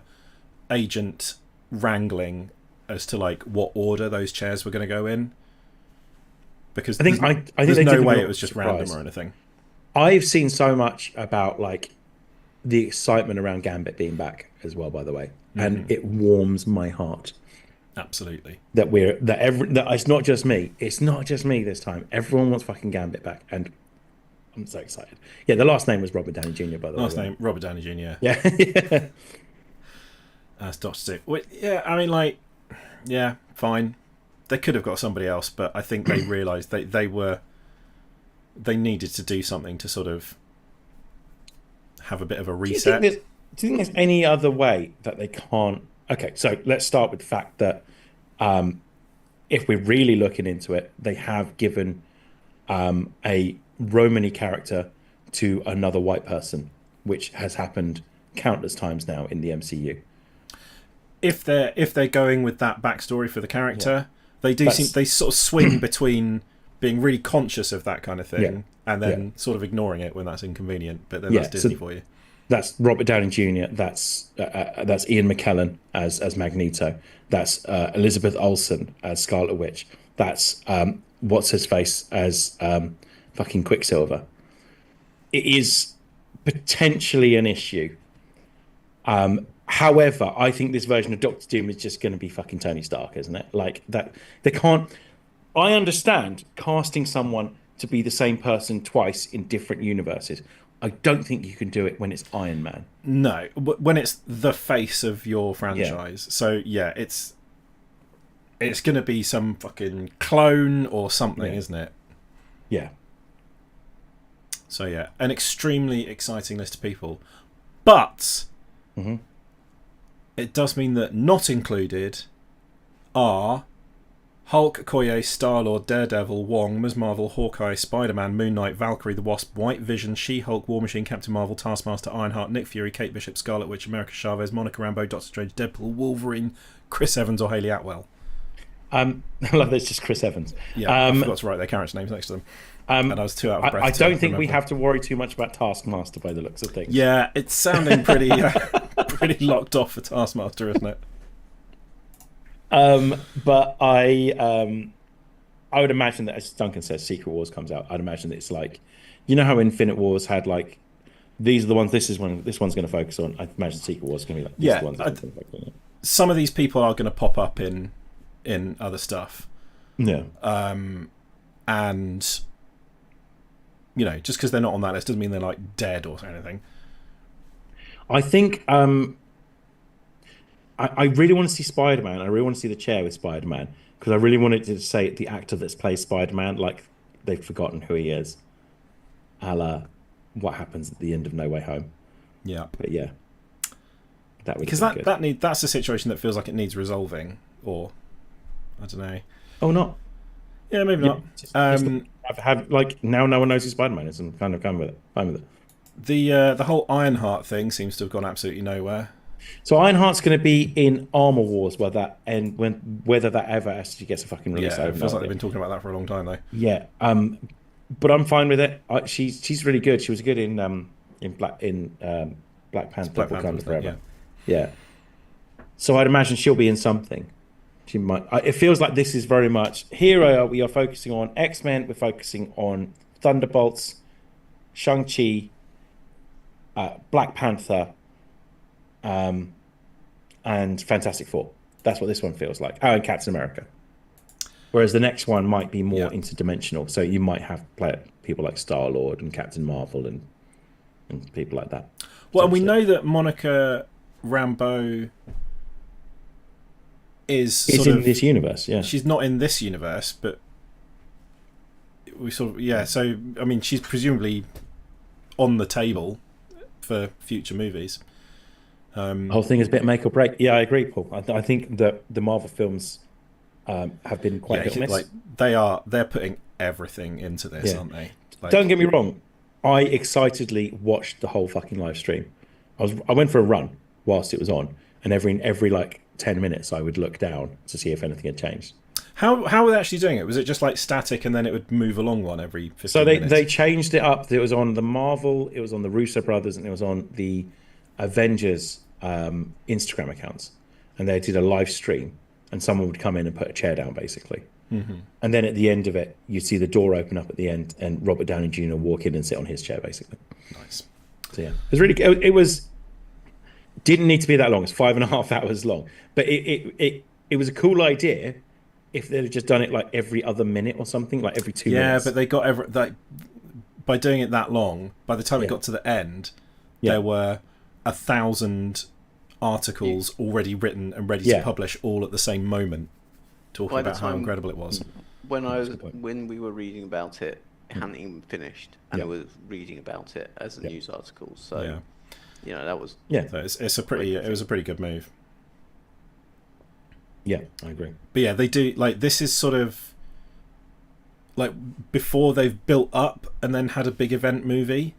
agent wrangling as to like what order those chairs were going to go in. Because
I think
there's
they
no
did
way
me
it was just
surprise.
random or anything.
I've seen so much about like the excitement around Gambit being back as well, by the way, and it warms my heart
Absolutely.
that that it's not just me. It's not just me this time. Everyone wants fucking Gambit back, and I'm so excited. Yeah, the last name was Robert Downey Jr. By the way.
Last name Robert Downey Jr.
Yeah. Yeah.
As Doctor Sue. Yeah, I mean, like, yeah, fine. They could have got somebody else, but I think they realised they needed to do something to sort of have a bit of a reset.
Do you think there's any other way that they can't? Okay, so let's start with the fact that if we're really looking into it, they have given a Romany character to another white person, which has happened countless times now in the MCU.
If they're going with that backstory for the character, they sort of swing between being really conscious of that kind of thing and then sort of ignoring it when that's inconvenient. But then that's Disney for you.
That's Robert Downey Jr. That's Ian McKellen as Magneto. That's Elizabeth Olsen as Scarlet Witch. That's what's his face as fucking Quicksilver. It is potentially an issue. However, I think this version of Doctor Doom is just going to be fucking Tony Stark, isn't it? Like that, they can't. I understand casting someone to be the same person twice in different universes. I don't think you can do it when it's Iron Man.
No, when it's the face of your franchise. So yeah, it's going to be some fucking clone or something, isn't it?
Yeah.
So yeah, an extremely exciting list of people, but it does mean that not included are Hulk, Okoye, Star-Lord, Daredevil, Wong, Ms. Marvel, Hawkeye, Spider-Man, Moon Knight, Valkyrie, the Wasp, White Vision, She-Hulk, War Machine, Captain Marvel, Taskmaster, Ironheart, Nick Fury, Kate Bishop, Scarlet Witch, America Chavez, Monica Rambeau, Doctor Strange, Deadpool, Wolverine, Chris Evans or Hayley Atwell.
I love that it's just Chris Evans.
Yeah, I forgot to write their character names next to them, and I was too out of breath.
I
to
don't think we
remember.
have to worry too much about Taskmaster by the looks of things.
Yeah, it's sounding pretty pretty locked off for Taskmaster, isn't it?
But I would imagine that, as Duncan says, Secret Wars comes out. I'd imagine that it's like, you know how Infinite Wars had like, these are the ones. This one's going to focus on. I imagine Secret Wars is going to be like, these are the ones that I'm focus on.
Some of these people are going to pop up in other stuff.
Yeah.
And you know, just because they're not on that list doesn't mean they're like dead or anything.
I think I really want to see Spider-Man. I really want to see the chair with Spider-Man, because I really wanted to say the actor that's played Spider-Man, like they've forgotten who he is, a la what happens at the end of No Way Home.
Yeah,
but yeah, that would
because that's a situation that feels like it needs resolving, or I don't know.
Oh, not.
Yeah, maybe not.
I've had like now no one knows who Spider-Man is, and kind of come with it. Fine with it.
The whole Ironheart thing seems to have gone absolutely nowhere.
So Ironheart's going to be in Armor Wars, whether that ever actually gets a fucking release.
Yeah, it feels like they've been talking about that for a long time, though.
Yeah, but I'm fine with it. She's really good. She was good in Black Panther. Wakanda Forever. Yeah. So I'd imagine she'll be in something. She might. It feels like this is very much here. We are focusing on X-Men. We're focusing on Thunderbolts, Shang-Chi, Black Panther, and Fantastic Four. That's what this one feels like. Oh, and Captain America. Whereas the next one might be more interdimensional. So you might have people like Star-Lord and Captain Marvel and people like that.
Well, we know that Monica Rambeau is
in this universe. Yeah,
she's not in this universe, but we sort of So I mean, she's presumably on the table for future movies.
The whole thing is a bit make or break. Yeah, I agree, Paul. I think that the Marvel films have been quite hit or miss.
Like they're putting everything into this, aren't they? Like,
don't get me wrong. I excitedly watched the whole fucking live stream. I went for a run whilst it was on, and every like 10 minutes I would look down to see if anything had changed.
How were they actually doing it? Was it just like static and then it would move along one every 15
so
minutes?
They changed it up. It was on the Marvel, it was on the Russo brothers, and it was on the Avengers Instagram accounts. And they did a live stream, and someone would come in and put a chair down, basically. Mm-hmm. And then at the end of it, you'd see the door open up at the end, and Robert Downey Jr. walk in and sit on his chair, basically.
Nice.
So yeah, it was really. It was didn't need to be that long. It's 5.5 hours long, but it was a cool idea. If they'd just done it like every other minute or something, like every 2 minutes.
Yeah, but they got by doing it that long. By the time it got to the end, there were 1,000 articles already written and ready to publish all at the same moment, talking about how incredible it was.
When we were reading about it, it hadn't even finished, and I was reading about it as a news article. So, that was
So it was a pretty good move.
Yeah, I agree.
But yeah, they do this is sort of like before they've built up and then had a big event movie.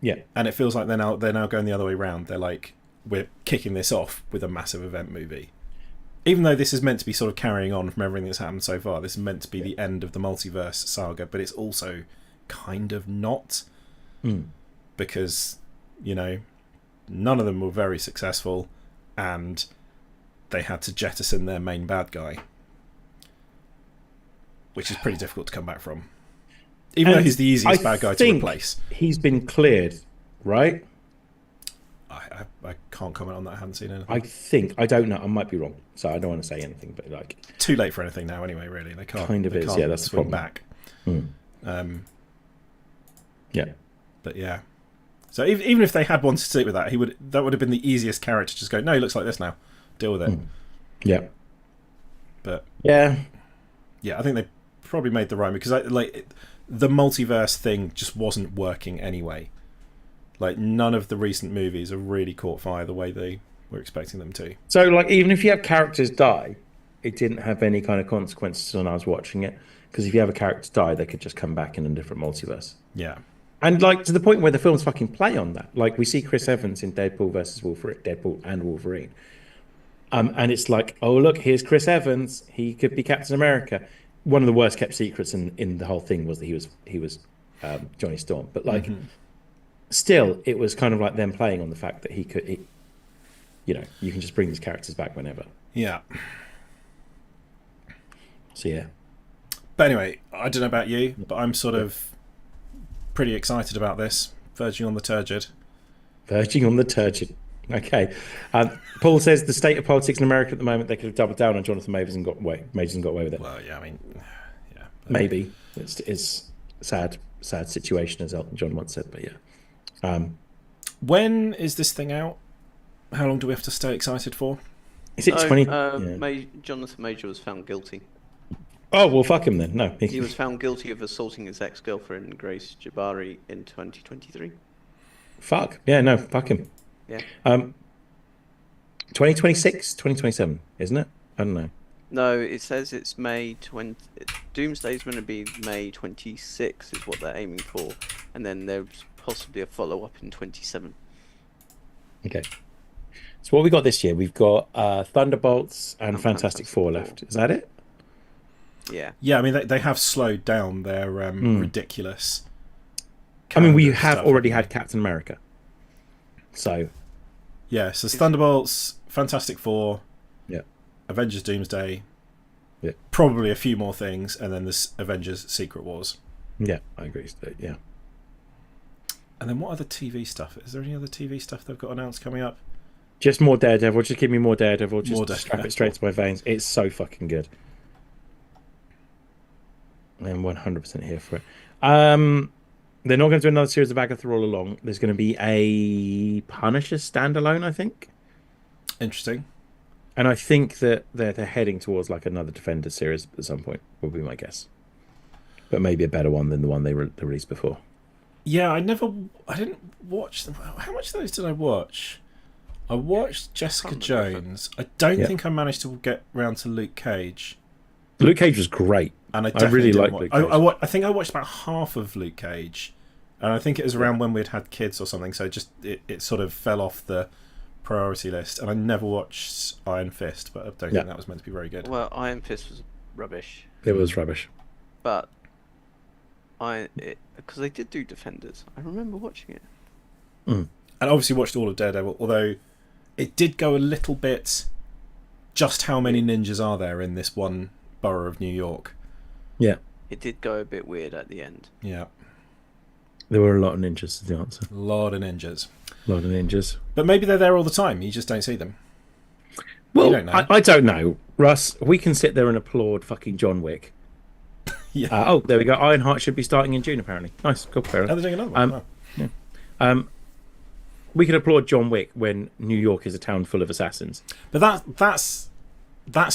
Yeah,
and it feels like they're now going the other way around. They're like, we're kicking this off with a massive event movie. Even though this is meant to be sort of carrying on from everything that's happened so far, this is meant to be the end of the multiverse saga, but it's also kind of not. Because, none of them were very successful, and they had to jettison their main bad guy, which is pretty difficult to come back from. Even though he's the easiest bad guy to replace.
He's been cleared, right?
I can't comment on that. I haven't seen anything.
I don't know. I might be wrong, so I don't want to say anything. But
too late for anything now. Anyway, really, they can't.
Kind of is. Yeah, that's the problem.
Back.
Yeah.
But yeah. So even if they had wanted to stick with that, that would have been the easiest character to just go, no, he looks like this now. Deal with it.
Yeah.
But
yeah,
I think they probably made the right move, because the multiverse thing just wasn't working anyway. Like, none of the recent movies have really caught fire the way they were expecting them to.
So, even if you have characters die, it didn't have any kind of consequences when I was watching it. Because if you have a character die, they could just come back in a different multiverse.
Yeah.
And, to the point where the films fucking play on that. We see Chris Evans in Deadpool and Wolverine. And it's like, oh look, here's Chris Evans. He could be Captain America. One of the worst kept secrets in the whole thing was that he was Johnny Storm. But like, still, it was kind of like them playing on the fact that you know, you can just bring these characters back whenever.
Yeah.
So yeah.
But anyway, I don't know about you, but I'm sort of pretty excited about this. Verging on the turgid.
Verging on the turgid. Okay. Paul says the state of politics in America at the moment, they could have doubled down on Jonathan Majors and got away with it.
Well, yeah, I mean, yeah.
Maybe. It's sad situation, as Elton John once said, but yeah.
When is this thing out? How long do we have to stay excited for?
Is it 20?
Jonathan Major was found guilty.
Oh, well, fuck him then. No.
He was found guilty of assaulting his ex-girlfriend, Grace Jabari, in 2023.
Fuck. Yeah, no, fuck him.
Yeah.
2026, 2027, isn't it? I don't know.
No, it says it's May 20... Doomsday's going to be May 26 is what they're aiming for. And then there's possibly a follow-up in 27.
Okay. So what we got this year? We've got Thunderbolts and Fantastic Four left. Is that it?
Yeah.
Yeah, I mean, they have slowed down their ridiculous...
I mean, we
calendar
have
stuff.
already had Captain America. So...
Yeah, so Thunderbolts, Fantastic Four,
yeah,
Avengers Doomsday,
yeah,
probably a few more things, and then this Avengers Secret Wars.
Yeah, I agree. Yeah.
And then what other TV stuff? Is there any other TV stuff they've got announced coming up?
Just more Daredevil. Just give me more Daredevil. Just
More
strap it straight to my veins. It's so fucking good. I'm 100% here for it. They're not going to do another series of Agatha all along. There's going to be a Punisher standalone, I think.
Interesting.
And I think that they're heading towards like another Defender series at some point, would be my guess. But maybe a better one than the one they released before.
Yeah, I didn't watch them. How much of those did I watch? I watched Jessica Jones. I don't think I managed to get round to Luke Cage.
Luke Cage was great.
And I
really liked Luke Cage.
I think I watched about half of Luke Cage. And I think it was around when we'd had kids or something, so it sort of fell off the priority list. And I never watched Iron Fist, but I don't think that was meant to be very good.
Well, Iron Fist was rubbish.
It was rubbish.
But because they did do Defenders. I remember watching it.
And obviously watched all of Daredevil, although it did go a little bit... Just how many ninjas are there in this one borough of New York?
Yeah.
It did go a bit weird at the end.
Yeah.
There were a lot of ninjas, is the answer.
A lot of ninjas.
A lot of ninjas.
But maybe they're there all the time, you just don't see them.
Well,
don't know.
I don't know. Russ, we can sit there and applaud fucking John Wick.
Yeah.
Oh, there we go. Ironheart should be starting in June, apparently. Nice. Cool. Fair enough.
Oh, they're doing another one.
Yeah. We can applaud John Wick when New York is a town full of assassins.
But that's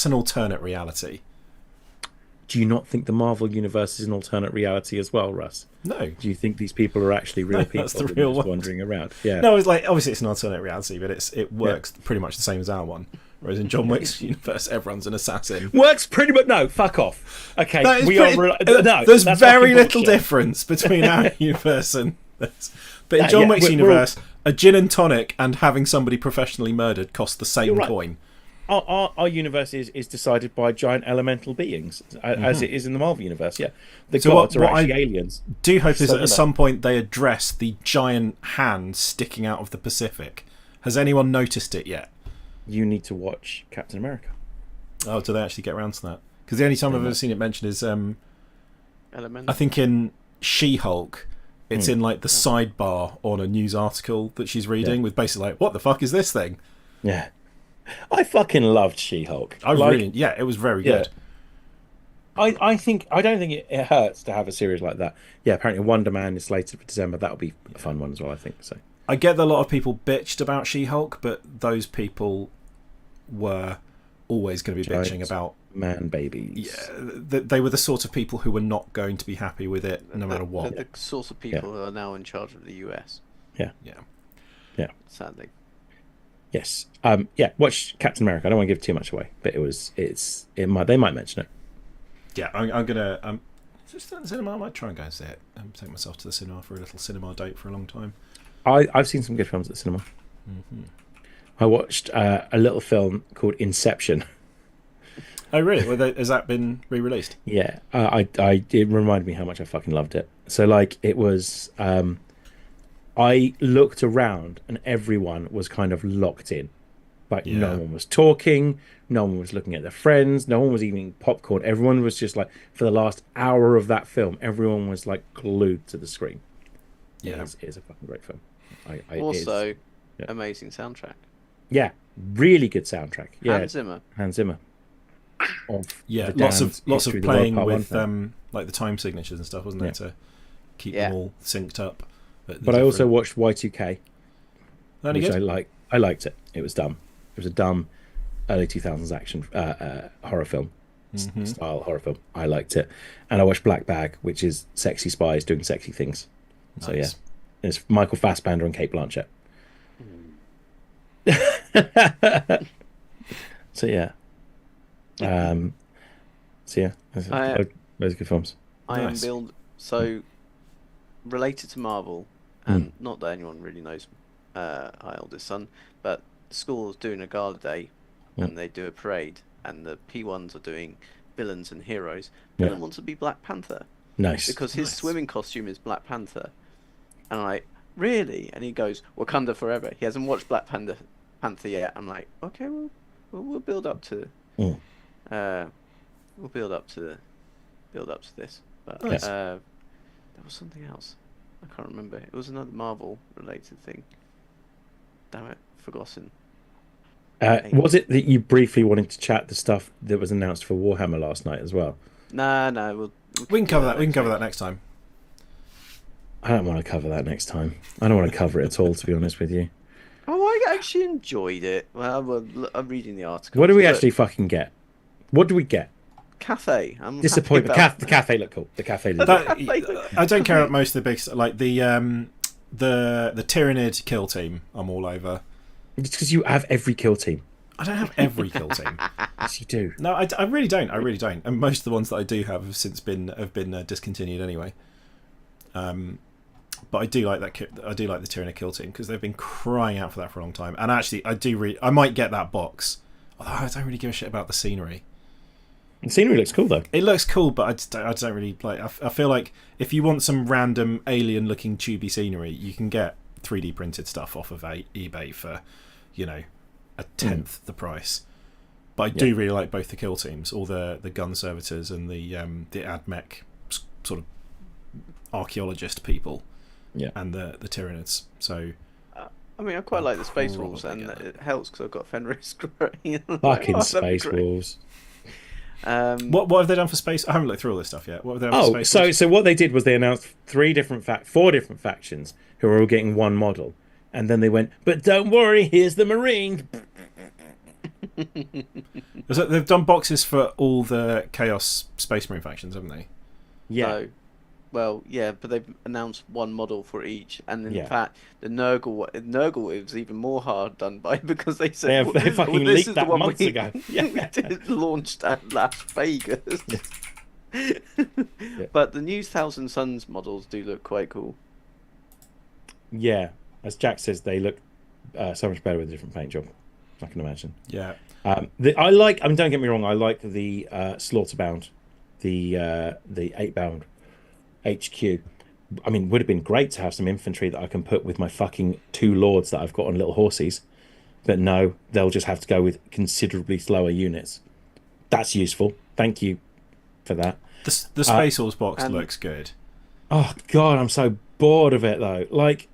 an alternate reality.
Do you not think the Marvel universe is an alternate reality as well, Russ?
No.
Do you think these people are actually real people
that's the
that
real
are just
one.
wandering around? Yeah.
No, it's like obviously it's an alternate reality, but it works pretty much the same as our one. Whereas in John Wick's universe, everyone's an assassin.
Works pretty much. No, fuck off. Okay,
There's very little difference between our universe and this. But in John Wick's universe, a gin and tonic and having somebody professionally murdered cost the same coin.
Our universe is decided by giant elemental beings, as it is in the Marvel universe. Yeah, the gods are actually aliens.
Do hope is that at some point they address the giant hand sticking out of the Pacific. Has anyone noticed it yet?
You need to watch Captain America.
Oh, do they actually get around to that? Because the only time I've ever seen it mentioned is,
Elemental.
I think in She-Hulk, it's in like the sidebar on a news article that she's reading with basically like, what the fuck is this thing?
Yeah. I fucking loved She-Hulk.
It was very good.
I don't think it hurts to have a series like that. Yeah, apparently Wonder Man is slated for December. That'll be a fun one as well, I think. So
I get that a lot of people bitched about She-Hulk, but those people were always going to be bitching about
man babies.
Yeah, they were the sort of people who were not going to be happy with it no matter what.
The sort of people who are now in charge of the US.
Yeah.
Sadly.
Yes. Watch Captain America. I don't want to give too much away, but they might mention it.
Yeah, I'm gonna just at the cinema. I might try and go and see it. Take myself to the cinema for a little cinema date for a long time.
I've seen some good films at the cinema. I watched a little film called Inception.
Oh, really? Has that been re-released?
Yeah, it reminded me how much I fucking loved it. So like it was, I looked around and everyone was kind of locked in. Like
Yeah.
no one was talking, no one was looking at their friends, no one was eating popcorn. Everyone was just like, for the last hour of that film, everyone was like glued to the screen.
Yeah.
It is a fucking great film.
Also,
yeah.
amazing soundtrack.
Yeah, really good soundtrack. Yeah,
Hans Zimmer.
Hans Zimmer. Of
Yeah,
the
lots
Damned
of
History of the World
playing
Part One
with
film.
like the time signatures and stuff, wasn't there, to keep them all synced up.
But I also watched Y2K,
Any
which
good?
I liked it. It was dumb. It was a dumb early 2000s action horror film style horror film. I liked it, and I watched Black Bag, which is sexy spies doing sexy things. So yeah,
Nice.
it's Michael Fassbender and Kate Blanchett. So yeah, those are good films.
I am
Nice.
so related to Marvel, and not that anyone really knows our eldest son, but the school is doing a gala day, and they do a parade, and the P1s are doing villains and heroes.
Yeah.
Dylan wants to be Black Panther
Nice.
because his
Nice.
swimming costume is Black Panther, and I'm like, really? And he goes, Wakanda forever. He hasn't watched Black Panther yet. I'm like, okay, we'll build up to,
Mm.
we'll build up to this. But
Nice.
there was something else. I can't remember. It was another Marvel related thing. Damn it, forgotten.
Was it that you briefly wanted to chat the stuff that was announced for Warhammer last night as well?
No,
We can cover that. We can
next
cover
week.
that next time.
I don't want to cover that next time. I don't want to cover it at all, to be honest with you.
Oh, I actually enjoyed it. Well, I'm reading the article.
What do we actually fucking get? What do we get?
Cafe. I'm
Disappointment.
happy about-
The cafe looked cool. The cafe looked
That, I don't care about most of the big like the Tyranid kill team. I'm all over.
It's because you have every kill team.
I don't have every kill team.
Yes, you do.
No, I really don't. I really don't. And most of the ones that I do have since been discontinued anyway. But I do like that. I do like the Tyranid kill team because they've been crying out for that for a long time. And actually, I might get that box. Although I don't really give a shit about the scenery.
The scenery looks cool though.
It looks cool, but I don't really like. I feel like if you want some random alien-looking tubey scenery, you can get 3D printed stuff off of eBay for, a tenth the price. But I do really like both the kill teams, all the gun servitors and the AdMech sort of archaeologist people, and the Tyranids. So.
I mean, I quite like the Space
probably
Wolves, and
get it.
it helps because I've got Fenris growing.
Fucking Space Wolves.
What have they done for space? I haven't looked through all this stuff yet. What have they done for space?
So what they did was they announced four different factions who are all getting one model, and then they went, but don't worry, here's the Marine.
They've done boxes for all the Chaos Space Marine factions, haven't they?
Yeah.
So, well, yeah, but they've announced one model for each, and in
Yeah.
fact, the Nurgle it was even more hard done by because they said
They fucking
this
leaked
is
that
the one
months
we,
ago. Yeah.
did launched at Las Vegas. But the new Thousand Suns models do look quite cool.
Yeah, as Jack says, they look so much better with a different paint job. I can imagine.
Yeah.
Don't get me wrong, I like the Slaughterbound, the 8-bound HQ. I mean, would have been great to have some infantry that I can put with my fucking 2 lords that I've got on little horses. But no, they'll just have to go with considerably slower units. That's useful. Thank you for that.
The Space Wolves box looks good.
Oh, God, I'm so bored of it, though. Like...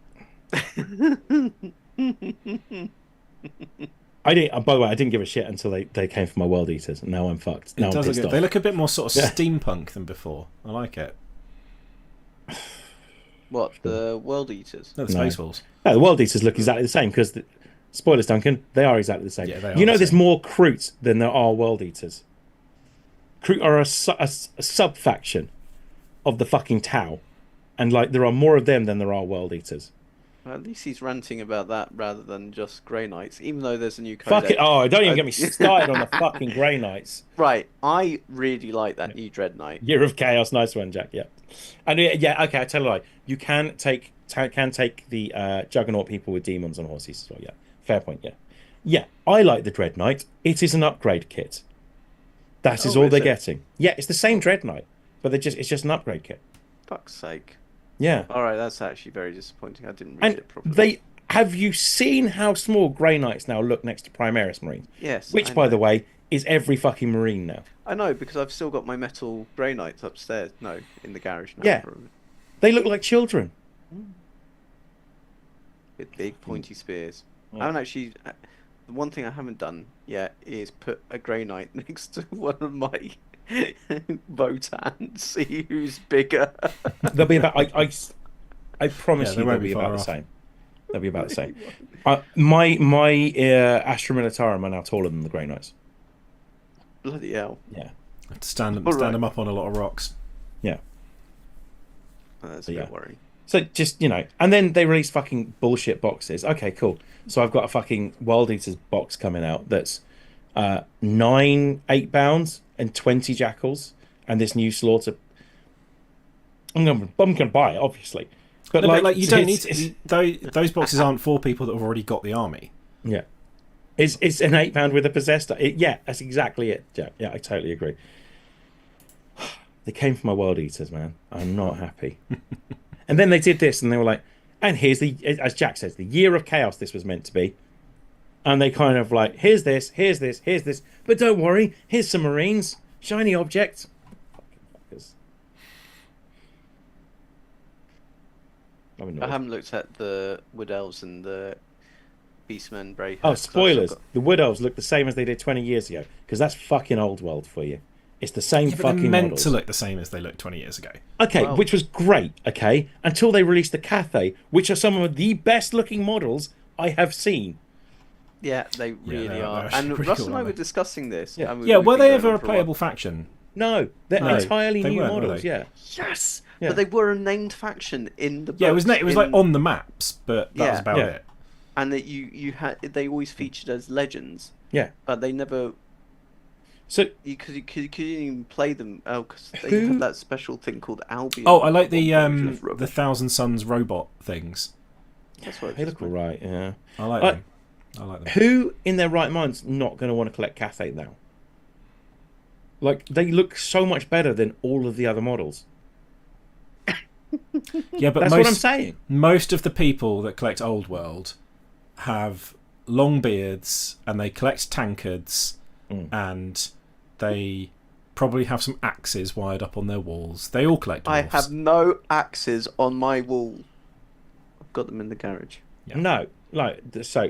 By the way, I didn't give a shit until they came for my World Eaters, and now I'm fucked. Now
It
I'm
does look
pissed
good.
off.
They look a bit more sort of
Yeah.
steampunk than before. I like it.
What, the World Eaters?
No, the
No.
Space Wolves.
No, the World Eaters look exactly the same because, spoilers, Duncan, they are exactly the same.
Yeah, they are
you know,
the
there's
same.
more Kroot than there are World Eaters. Kroot are a sub faction of the fucking Tau, and like there are more of them than there are World Eaters.
Well, at least he's ranting about that rather than just Grey Knights, even though there's a new codex.
Fuck it! Oh, don't even get me started on the fucking Grey Knights.
Right, I really like that new Dread Knight.
Year of Chaos, nice one, Jack. Yeah, and yeah, okay. I tell you a lie. You can take the Juggernaut people with demons on horses as well. Yeah, fair point. Yeah, Yeah, I like the Dread Knight. It is an upgrade kit. That is
Oh,
all
is
they're
it?
getting. Yeah, it's the same Dread Knight, but it's just an upgrade kit.
Fuck's sake.
Yeah.
All right, that's actually very disappointing. I didn't read
And
it properly.
they have you seen how small Grey Knights now look next to Primaris Marines?
Yes,
Which,
I
by the
know.
way, is every fucking Marine now.
I know because I've still got my metal Grey Knights upstairs. No, in the garage now.
Yeah. They look like children.
With big pointy spears.
Yeah.
I haven't actually. The one thing I haven't done yet is put a Grey Knight next to one of my Votan. See who's bigger.
They'll be about. I promise
Yeah, they
you, they'll
won't
be
be
about
far
the
off.
same. They'll be about the same. My Astra Militarum are now taller than the Grey Knights.
Bloody hell.
Yeah.
Stand
All
them
right.
up on a lot of rocks.
Yeah.
That's a
Yeah.
bit worrying.
So just, and then they release fucking bullshit boxes. Okay, cool. So I've got a fucking Wild Eaters box coming out that's 9 8-bounds and 20 jackals and this new slaughter. I'm gonna buy it, obviously. But
No,
like,
but you don't need
it's-
to. Those boxes aren't for people that have already got the army.
Yeah. It's an 8-pound with a possessed. Yeah, that's exactly it. Yeah, I totally agree. They came for my Wild Eaters, man. I'm not happy. And then they did this, and they were like, and here's as Jack says, the year of chaos this was meant to be. And they kind of like, here's this, but don't worry, here's some Marines, shiny object.
I haven't looked at the Wood Elves and the Beastmen Brave.
Oh, spoilers! The Wood Elves look the same as they did 20 years ago, because that's fucking old world for you. It's the same
Yeah, but they're
fucking
meant
models.
to look the same as they looked 20 years ago.
Okay,
Well-
which was great, okay, until they released the Cathay, which are some of the best looking models I have seen.
Yeah, they really
they're
are.
actually
And
pretty
Russ
cool,
and I
aren't
were
they?
discussing this.
Yeah.
and
Yeah,
we've
were
been
they
going
ever
on
a
for
playable
while.
faction?
No, they're
No,
entirely
they
new
weren't, were
models,
they?
yeah.
Yes,
Yeah.
but they were a named faction in the.
Yeah, it was
books,
it was like
in-
on the maps, but that
Yeah.
was about
Yeah.
it.
and that you had they always featured as legends,
Yeah.
but they never
So,
you couldn't even play them. Oh, because they
Who-
had that special thing called Albion.
Oh, I like the
which was
the
rubbish.
Thousand Suns robot things.
That's what
they look all right, yeah.
I like
Uh,
them. I like them.
Who in their right mind's not going to want to collect Cathay now? Like, they look so much better than all of the other models.
Yeah, but
That's what I'm saying.
most of the people that collect Old World have long beards and they collect tankards and they probably have some axes wired up on their walls. They all collect
I
dwarves.
have no axes on my wall. I've got them in the garage.
Yeah.
No, like, so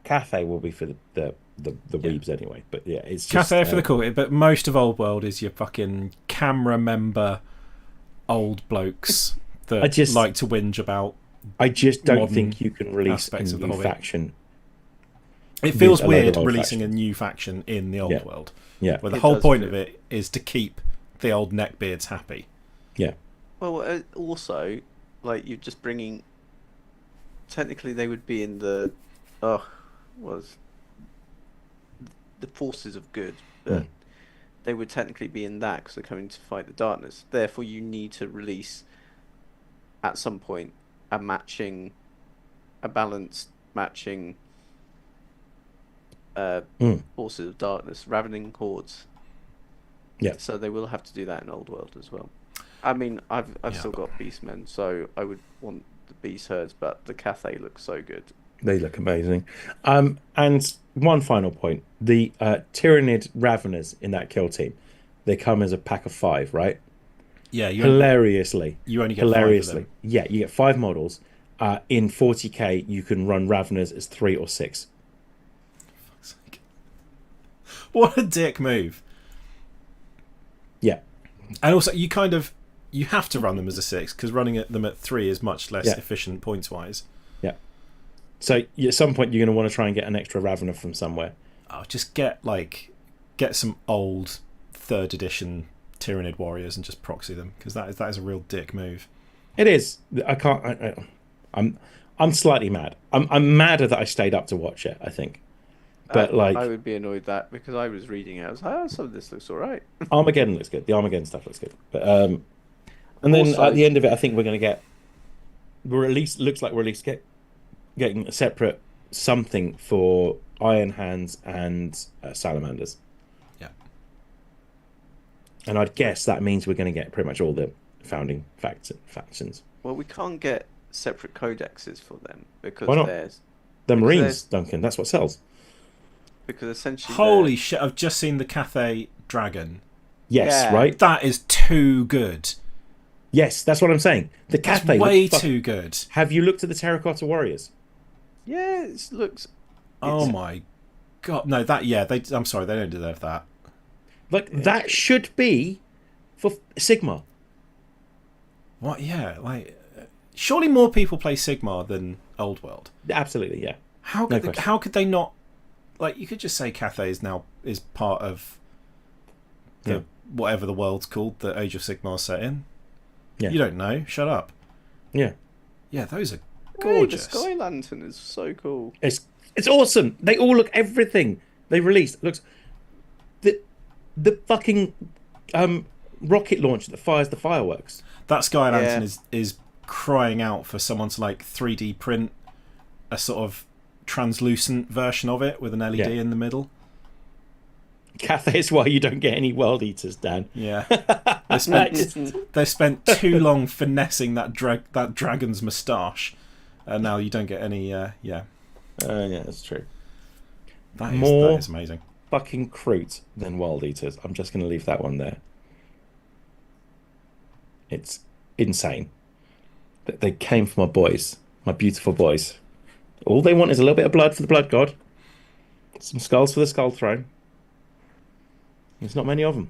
Cathay will be for the weebs anyway, but yeah, it's just...
Cathay for the cool, but most of Old World is your fucking camera member old blokes that
I just-
like to whinge about.
I just don't
modern
think you can release a
aspects of the
new
hobby.
faction.
It feels
a load of
weird
old
releasing a
factions.
new faction in the Old
Yeah.
World,
Yeah,
where the
It
whole
does
point
feel-
of it is to keep the old neckbeards happy.
yeah.
Well, also, like you're just bringing. Technically, they would be in the, was the forces of good, but they would technically be in that because they're coming to fight the darkness. Therefore, you need to release at some point a balanced matching forces of darkness, ravening hordes.
Yeah.
So they will have to do that in Old World as well. I mean, I've
Yeah.
still got Beastmen, so I would want the Beast Herds, but the Cathay looks so good.
They look amazing. And one final point. The Tyrannid Raveners in that kill team, they come as a pack of 5, right?
Yeah, you
Hilariously.
only get 5 of
Hilariously.
them.
Yeah, you get 5 models. In 40k, you can run Raveners as 3 or 6.
What a dick move!
Yeah.
And also, you have to run them as a 6 because running them at 3 is much less
Yeah.
efficient points wise.
Yeah. So at some point, you're going to want to try and get an extra Ravener from somewhere.
Oh, just get some old 3rd edition Tyrannid warriors and just proxy them because that is a real dick move.
It is. I can't. I'm slightly mad. I'm madder that I stayed up to watch it, I think. But
I would be annoyed that because I was reading it, I was like, oh, some of this looks all right.
Armageddon looks good. The Armageddon stuff looks good. But and then
Also-
at the end of it, I think we're going to get. Looks like we're at least getting a separate something for Iron Hands, and Salamanders.
Yeah.
And I'd guess that means we're going to get pretty much all the founding factions.
Well, we can't get separate codexes for them because
Why not?
there's
The
because
Marines,
there's-
Duncan. That's what sells.
because essentially
Holy shit! I've just seen the Cathay Dragon.
Yes,
Yeah.
right.
That is too good.
Yes, that's what I'm saying. The
That's
Cathay.
way too good.
Have you looked at the Terracotta Warriors?
yeah, it looks.
Oh
It's-
my god! No, that yeah. I'm sorry, they don't deserve that.
Like that should be for Sigma.
What? Yeah, like surely more people play Sigmar than Old World.
Absolutely, yeah.
How
No
could
question.
how could they not? Like you could just say Cathay is part of the
Yeah.
whatever the world's called that Age of Sigmar's set in.
Yeah.
You don't know. Shut up.
Yeah.
Yeah, those are
Hey, the
gorgeous.
Sky Lantern is so cool.
It's awesome. They all look everything they released looks the fucking rocket launcher that fires the fireworks.
That Sky Lantern
Yeah.
is crying out for someone to like 3D print a sort of translucent version of it with an LED
Yeah.
in the middle.
Cathay is why you don't get any World Eaters, Dan.
Yeah, they spent too long finessing that dragon's moustache, and now you don't get any. Yeah,
Yeah, that's true.
that
More-
is amazing.
Fucking Kroot than World Eaters. I'm just going to leave that one there. It's insane. They came for my boys, my beautiful boys. All they want is a little bit of blood for the Blood God, some skulls for the Skull Throne. There's not many of them.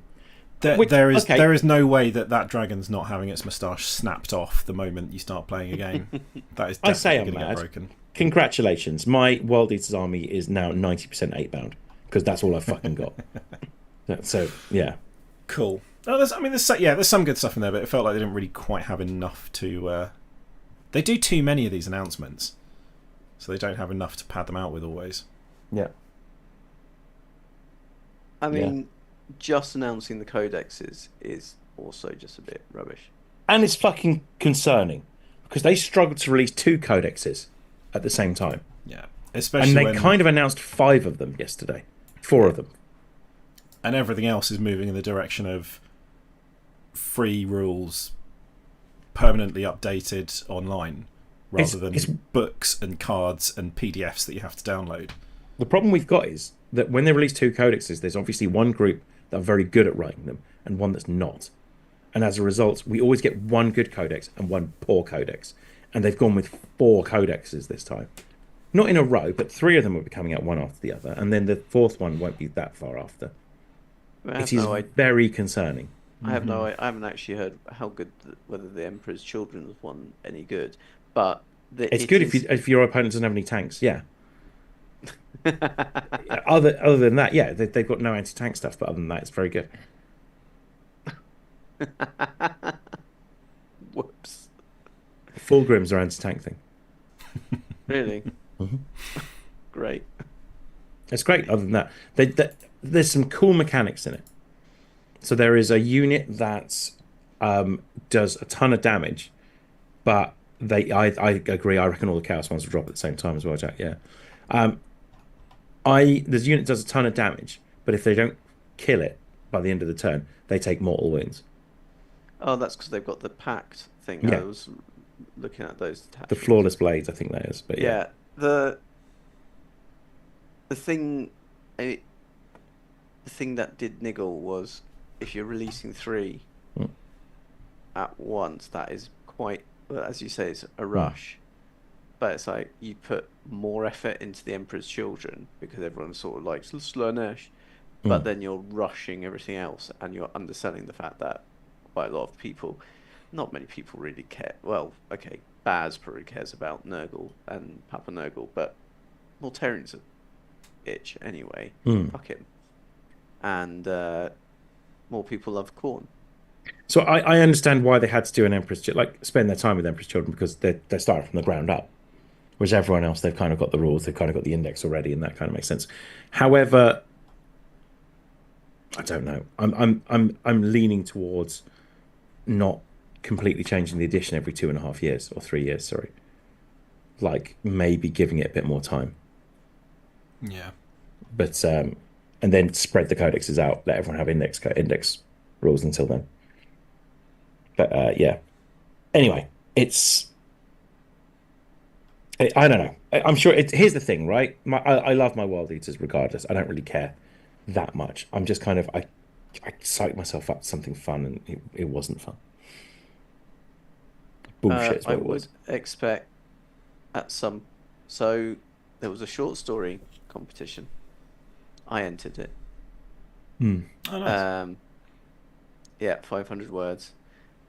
Which-
There is
okay.
there is no way that dragon's not having its moustache snapped off the moment you start playing a game. That is
I say
definitely
I'm
going to get
mad.
broken.
Congratulations, my World Eaters army is now 90% 8-bound because that's all I've fucking got. So yeah,
Cool. Oh, there's some good stuff in there, but it felt like they didn't really quite have enough to. They do too many of these announcements, so they don't have enough to pad them out with always.
yeah.
I mean, just announcing the codexes is also just a bit rubbish.
And it's fucking concerning because they struggled to release 2 codexes at the same time.
Yeah, especially
And they
when
kind of announced 5 of them yesterday. 4 of them.
and everything else is moving in the direction of free rules, permanently updated online, rather
It's-
than books and cards and PDFs that you have to download.
The problem we've got is that when they release 2 codexes, there's obviously one group that are very good at writing them and one that's not. And as a result, we always get one good codex and one poor codex. And they've gone with 4 codexes this time. Not in a row, but 3 of them will be coming out one after the other. And then the 4th one won't be that far after.
I
It
have
is
no idea.
very concerning.
I have no. I haven't actually heard how good whether the Emperor's Children was one any good, but
It's good if your opponent doesn't have any tanks, yeah. Other than that, yeah, they've got no anti-tank stuff, but other than that, it's very good.
Whoops.
Fulgrims are anti-tank thing.
Really?
Mhm.
Great.
It's great. Other than that, there's some cool mechanics in it. So there is a unit that does a ton of damage, but I agree. I reckon all the chaos ones will drop at the same time as well, Jack. Yeah. This unit does a ton of damage, but if they don't kill it by the end of the turn, they take mortal wounds.
Oh, that's because they've got the pact thing.
Yeah.
I was looking at those
The
attachments.
flawless blades, I think that is. But yeah,
Yeah. The thing, the thing that did niggle was if you're releasing 3
Mm.
at once, that is quite, well, as you say, it's a
Mm.
rush. But it's like you put more effort into the Emperor's Children because everyone's sort of like Slanesh, but
Mm.
then you're rushing everything else and you're underselling the fact that quite a lot of people, not many people really care. Well, okay, Baz probably cares about Nurgle and Papa Nurgle, but Mortarion's a itch anyway.
Mm.
Fuck him. And more people love Khorne.
So I understand why they had to do an spend their time with Emperor's Children because they're starting from the ground up. Whereas everyone else, they've kind of got the rules, they've kind of got the index already, and that kind of makes sense. However, I don't know. I'm leaning towards not completely changing the edition every 2.5 years or 3 years. Sorry, like maybe giving it a bit more time.
Yeah.
But and then spread the codexes out. Let everyone have index rules until then. But yeah. Anyway, it's I don't know. I'm sure. Here's the thing, right? I love my Wild Eaters regardless. I don't really care that much. I'm just kind of I psyched myself up to something fun, and it wasn't fun. Bullshit is what
I
it was.
would expect at some. So there was a short story competition. I entered it.
Hmm.
Oh, nice.
Yeah, 500 words,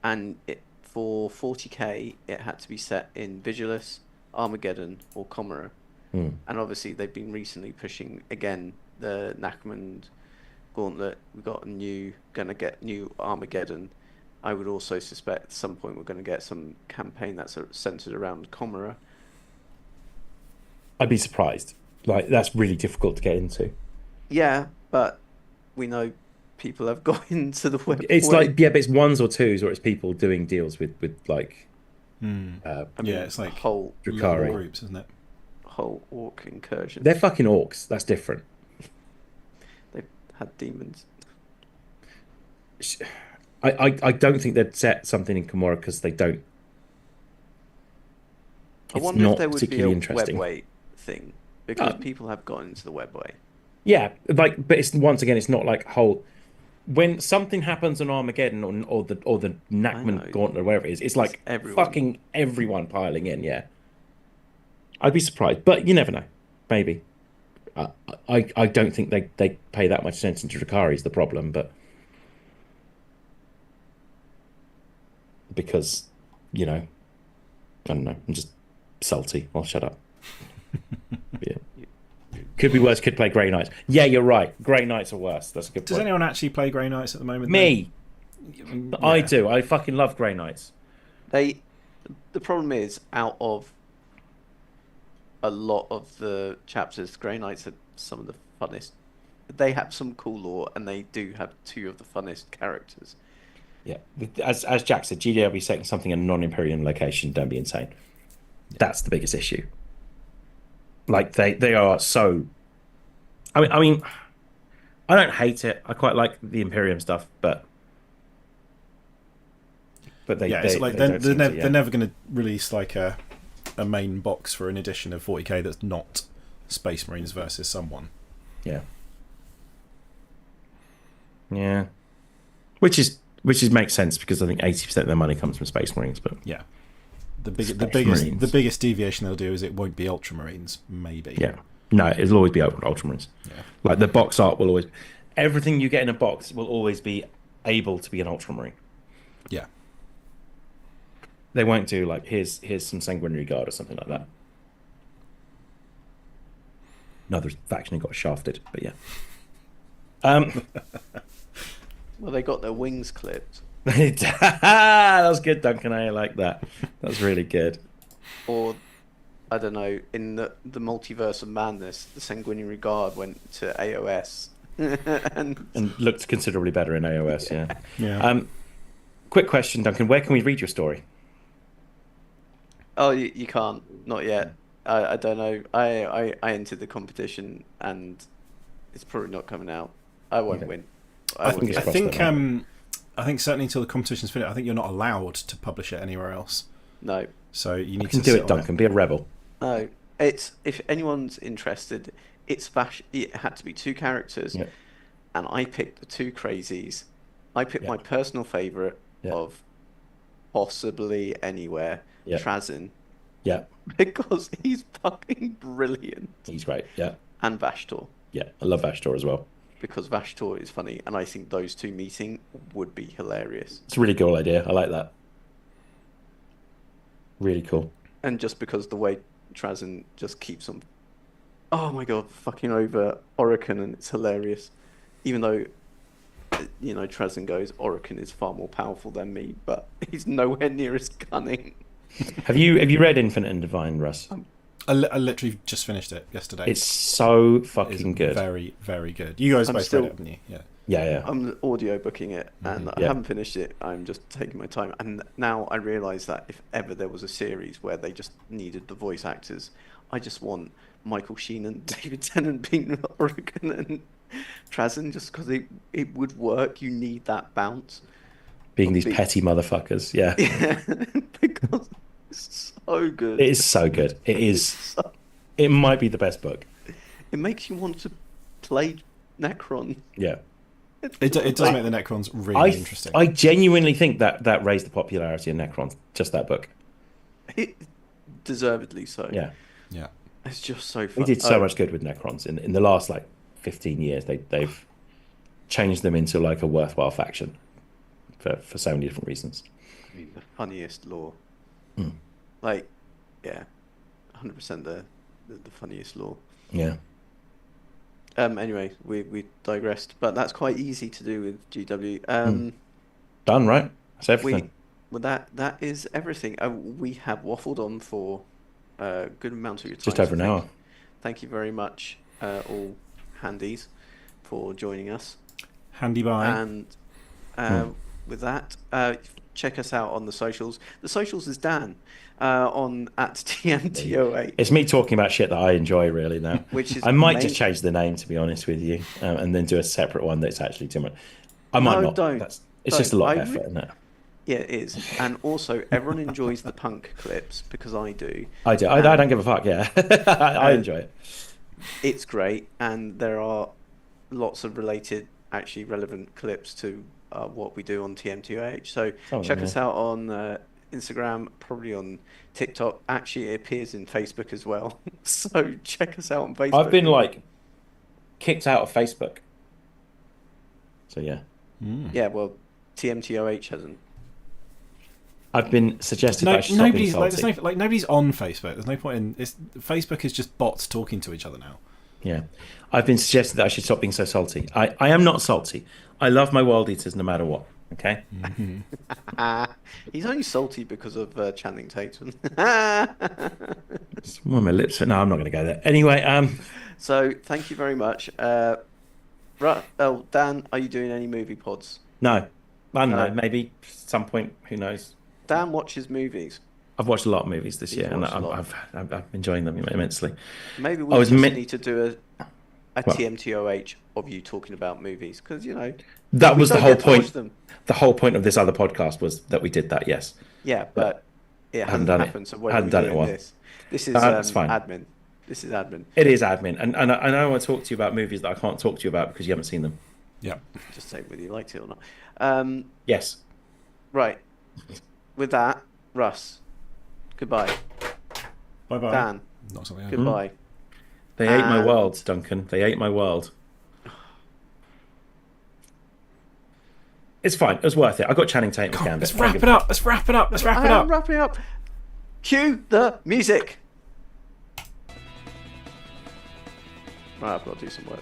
and for 40k it had to be set in Vigilus, Armageddon, or Chimera.
Hmm.
And obviously they've been recently pushing again the Necromund Gauntlet. We got gonna get new Armageddon. I would also suspect at some point we're going to get some campaign that's centered around Chimera.
I'd be surprised. Like that's really difficult to get into.
Yeah, but we know people have got into the web.
It's like yeah, but it's ones or twos, or it's people doing deals with like
I mean,
Yeah, it's like
whole
Drukhari.
groups, isn't it?
whole orc incursion.
They're fucking orcs. That's different.
They've had demons.
I don't think they'd set something in Kimura because they don't.
I
It's
wonder
not
if there would be a
particularly interesting.
webway thing because people have gone into the webway.
Yeah, like, but it's once again, it's not like whole. When something happens on Armageddon or the
know.
Nachman Gauntlet or whatever it is, it's like
everyone.
fucking everyone piling in. Yeah, I'd be surprised, but you never know. Maybe. I don't think they pay that much attention to Drukhari is the problem, but because I don't know, I'm just salty. I'll shut up. Yeah. Could be worse. Could play Grey Knights. Yeah, you're right. Grey Knights are worse. That's a good
Does
point.
anyone actually play Grey Knights at the moment?
Me.
then?
I
Yeah.
do. I fucking love Grey Knights.
The problem is, out of a lot of the chapters, Grey Knights are some of the funnest. They have some cool lore, and they do have two of the funnest characters.
Yeah. As Jack said, GDW setting something in a non-Imperium location, don't be insane. That's the biggest issue. Like they are so. I mean, I don't hate it. I quite like the Imperium stuff, but they
Yeah, it's like
they don't seem to,
they're never going to release like a main box for an edition of 40k that's not Space Marines versus someone.
Yeah. Yeah. Which makes sense because I think 80% of their money comes from Space Marines, but
Yeah. The
Marines.
biggest deviation they'll do is it won't be Ultramarines, maybe.
yeah. No, it'll always be Ultramarines.
Yeah.
Like the box art will always, everything you get in a box will always be able to be an Ultramarine.
Yeah.
They won't do like here's some Sanguinary Guard or something like that. Another faction who got shafted, but yeah.
Well, they got their wings clipped,
That was good, Duncan. I like that. That was really good.
or I don't know. In the multiverse of madness, the Sanguinary Guard went to AOS, and
looked considerably better in AOS. Yeah.
Yeah.
Quick question, Duncan. Where can we read your story?
oh, you can't, not yet. I don't know. I entered the competition, and it's probably not coming out. I won't
Okay.
win.
I
won't get-
think certainly until the competition's finished, I think you're not allowed to publish it anywhere else.
No.
So you
You
need
can
to
do
sit
it,
on
Duncan. Be a rebel.
No, it's if anyone's interested, it had to be two characters,
Yeah.
and I picked the two crazies. I picked
Yeah.
my personal favorite
Yeah.
of possibly anywhere,
Yeah.
Trazyn,
Yeah.
because he's fucking brilliant,
He's great. Yeah.
and Vashtor,
Yeah. I love Ashtor as well.
because Vashtor is funny, and I think those two meeting would be hilarious.
It's a really cool idea. I like that. Really cool.
And just because the way Trazyn just keeps on, oh my god, fucking over Orokin, and it's hilarious. Even though, Trazyn goes, Orokin is far more powerful than me, but he's nowhere near as cunning.
Have you read Infinite and Divine, Russ?
I literally just finished it yesterday.
It's so
It's
fucking good.
Very, very good. You guys
I'm
both
still-
read it, haven't you? Yeah.
Yeah, yeah.
I'm audio booking it, and I
Yeah.
haven't finished it. I'm just taking my time. And now I realise that if ever there was a series where they just needed the voice actors, I just want Michael Sheen and David Tennant being Oregon and Trazen, just because it would work. You need that bounce.
Being these petty motherfuckers, yeah.
Yeah, because it's so good.
It is so good. It is. It might be the best book.
It makes you want to play Necron.
Yeah.
It does make the Necrons really interesting.
I genuinely think that raised the popularity of Necron, just that book.
It, deservedly so.
Yeah.
Yeah.
It's just so fun.
We did so much good with Necrons in the last 15 years. They've changed them into a worthwhile faction for so many different reasons.
I mean, the funniest lore.
Mm.
Yeah, 100% the funniest lore.
Yeah.
Anyway, we digressed, but that's quite easy to do with GW.
Done, right? That's everything.
That is everything. We have waffled on for a good amount of your time.
Just over an hour.
Thank you very much, all handies, for joining us.
Handy bye.
And with that, check us out on the socials. The socials is Dan on @TMTOA.
It's me talking about shit that I enjoy really now.
Which is
I might just change the name, to be honest with you, and then do a separate one that's actually too much. I might not.
Don't.
It's just a lot of effort, isn't it?
Yeah, it is. And also, everyone enjoys the punk clips, because I do.
I do. I don't give a fuck, yeah. I enjoy it.
It's great, and there are lots of actually relevant clips to what we do on TMTOH. So check us out on Instagram, probably on TikTok. Actually, it appears in Facebook as well. So check us out on Facebook.
I've been kicked out of Facebook. So yeah.
Yeah, well, TMTOH hasn't.
I've been suggested that I should stop being salty.
Nobody's on Facebook. There's no point in Facebook is just bots talking to each other now.
Yeah. I've been suggested that I should stop being so salty. I am not salty. I love my World Eaters no matter what. Okay?
Mm-hmm.
He's only salty because of Channing Tatum.
It's on my lips. No, I'm not going to go there. Anyway,
So thank you very much. Dan, are you doing any movie pods?
No. I don't know. Maybe at some point. Who knows?
Dan watches movies.
I've watched a lot of movies this year, and
watched a lot.
I'm enjoying them immensely.
Maybe we just need to do a TMTOH of you talking about movies, because
that was the whole
get to watch
point.
them.
The whole point of this other podcast was that we did that. Yes.
Yeah, but it hasn't
done
happened. So when
I hadn't
are
done
we
it
doing
well.
this is
That's fine.
admin. This is admin.
It is admin, and I want to talk to you about movies that I can't talk to you about because you haven't seen them.
Yeah.
Just say whether you liked it or not.
Yes.
Right. With that, Russ, goodbye.
Bye-bye.
Dan,
Not something else.
goodbye.
They ate my world, Duncan. They ate my world. It's fine. It was worth it. I got Channing Tatum again.
Let's wrap it up. Let's wrap it up. Let's wrap it
I
up.
am wrapping up. Cue the music. Right, I've got to do some work.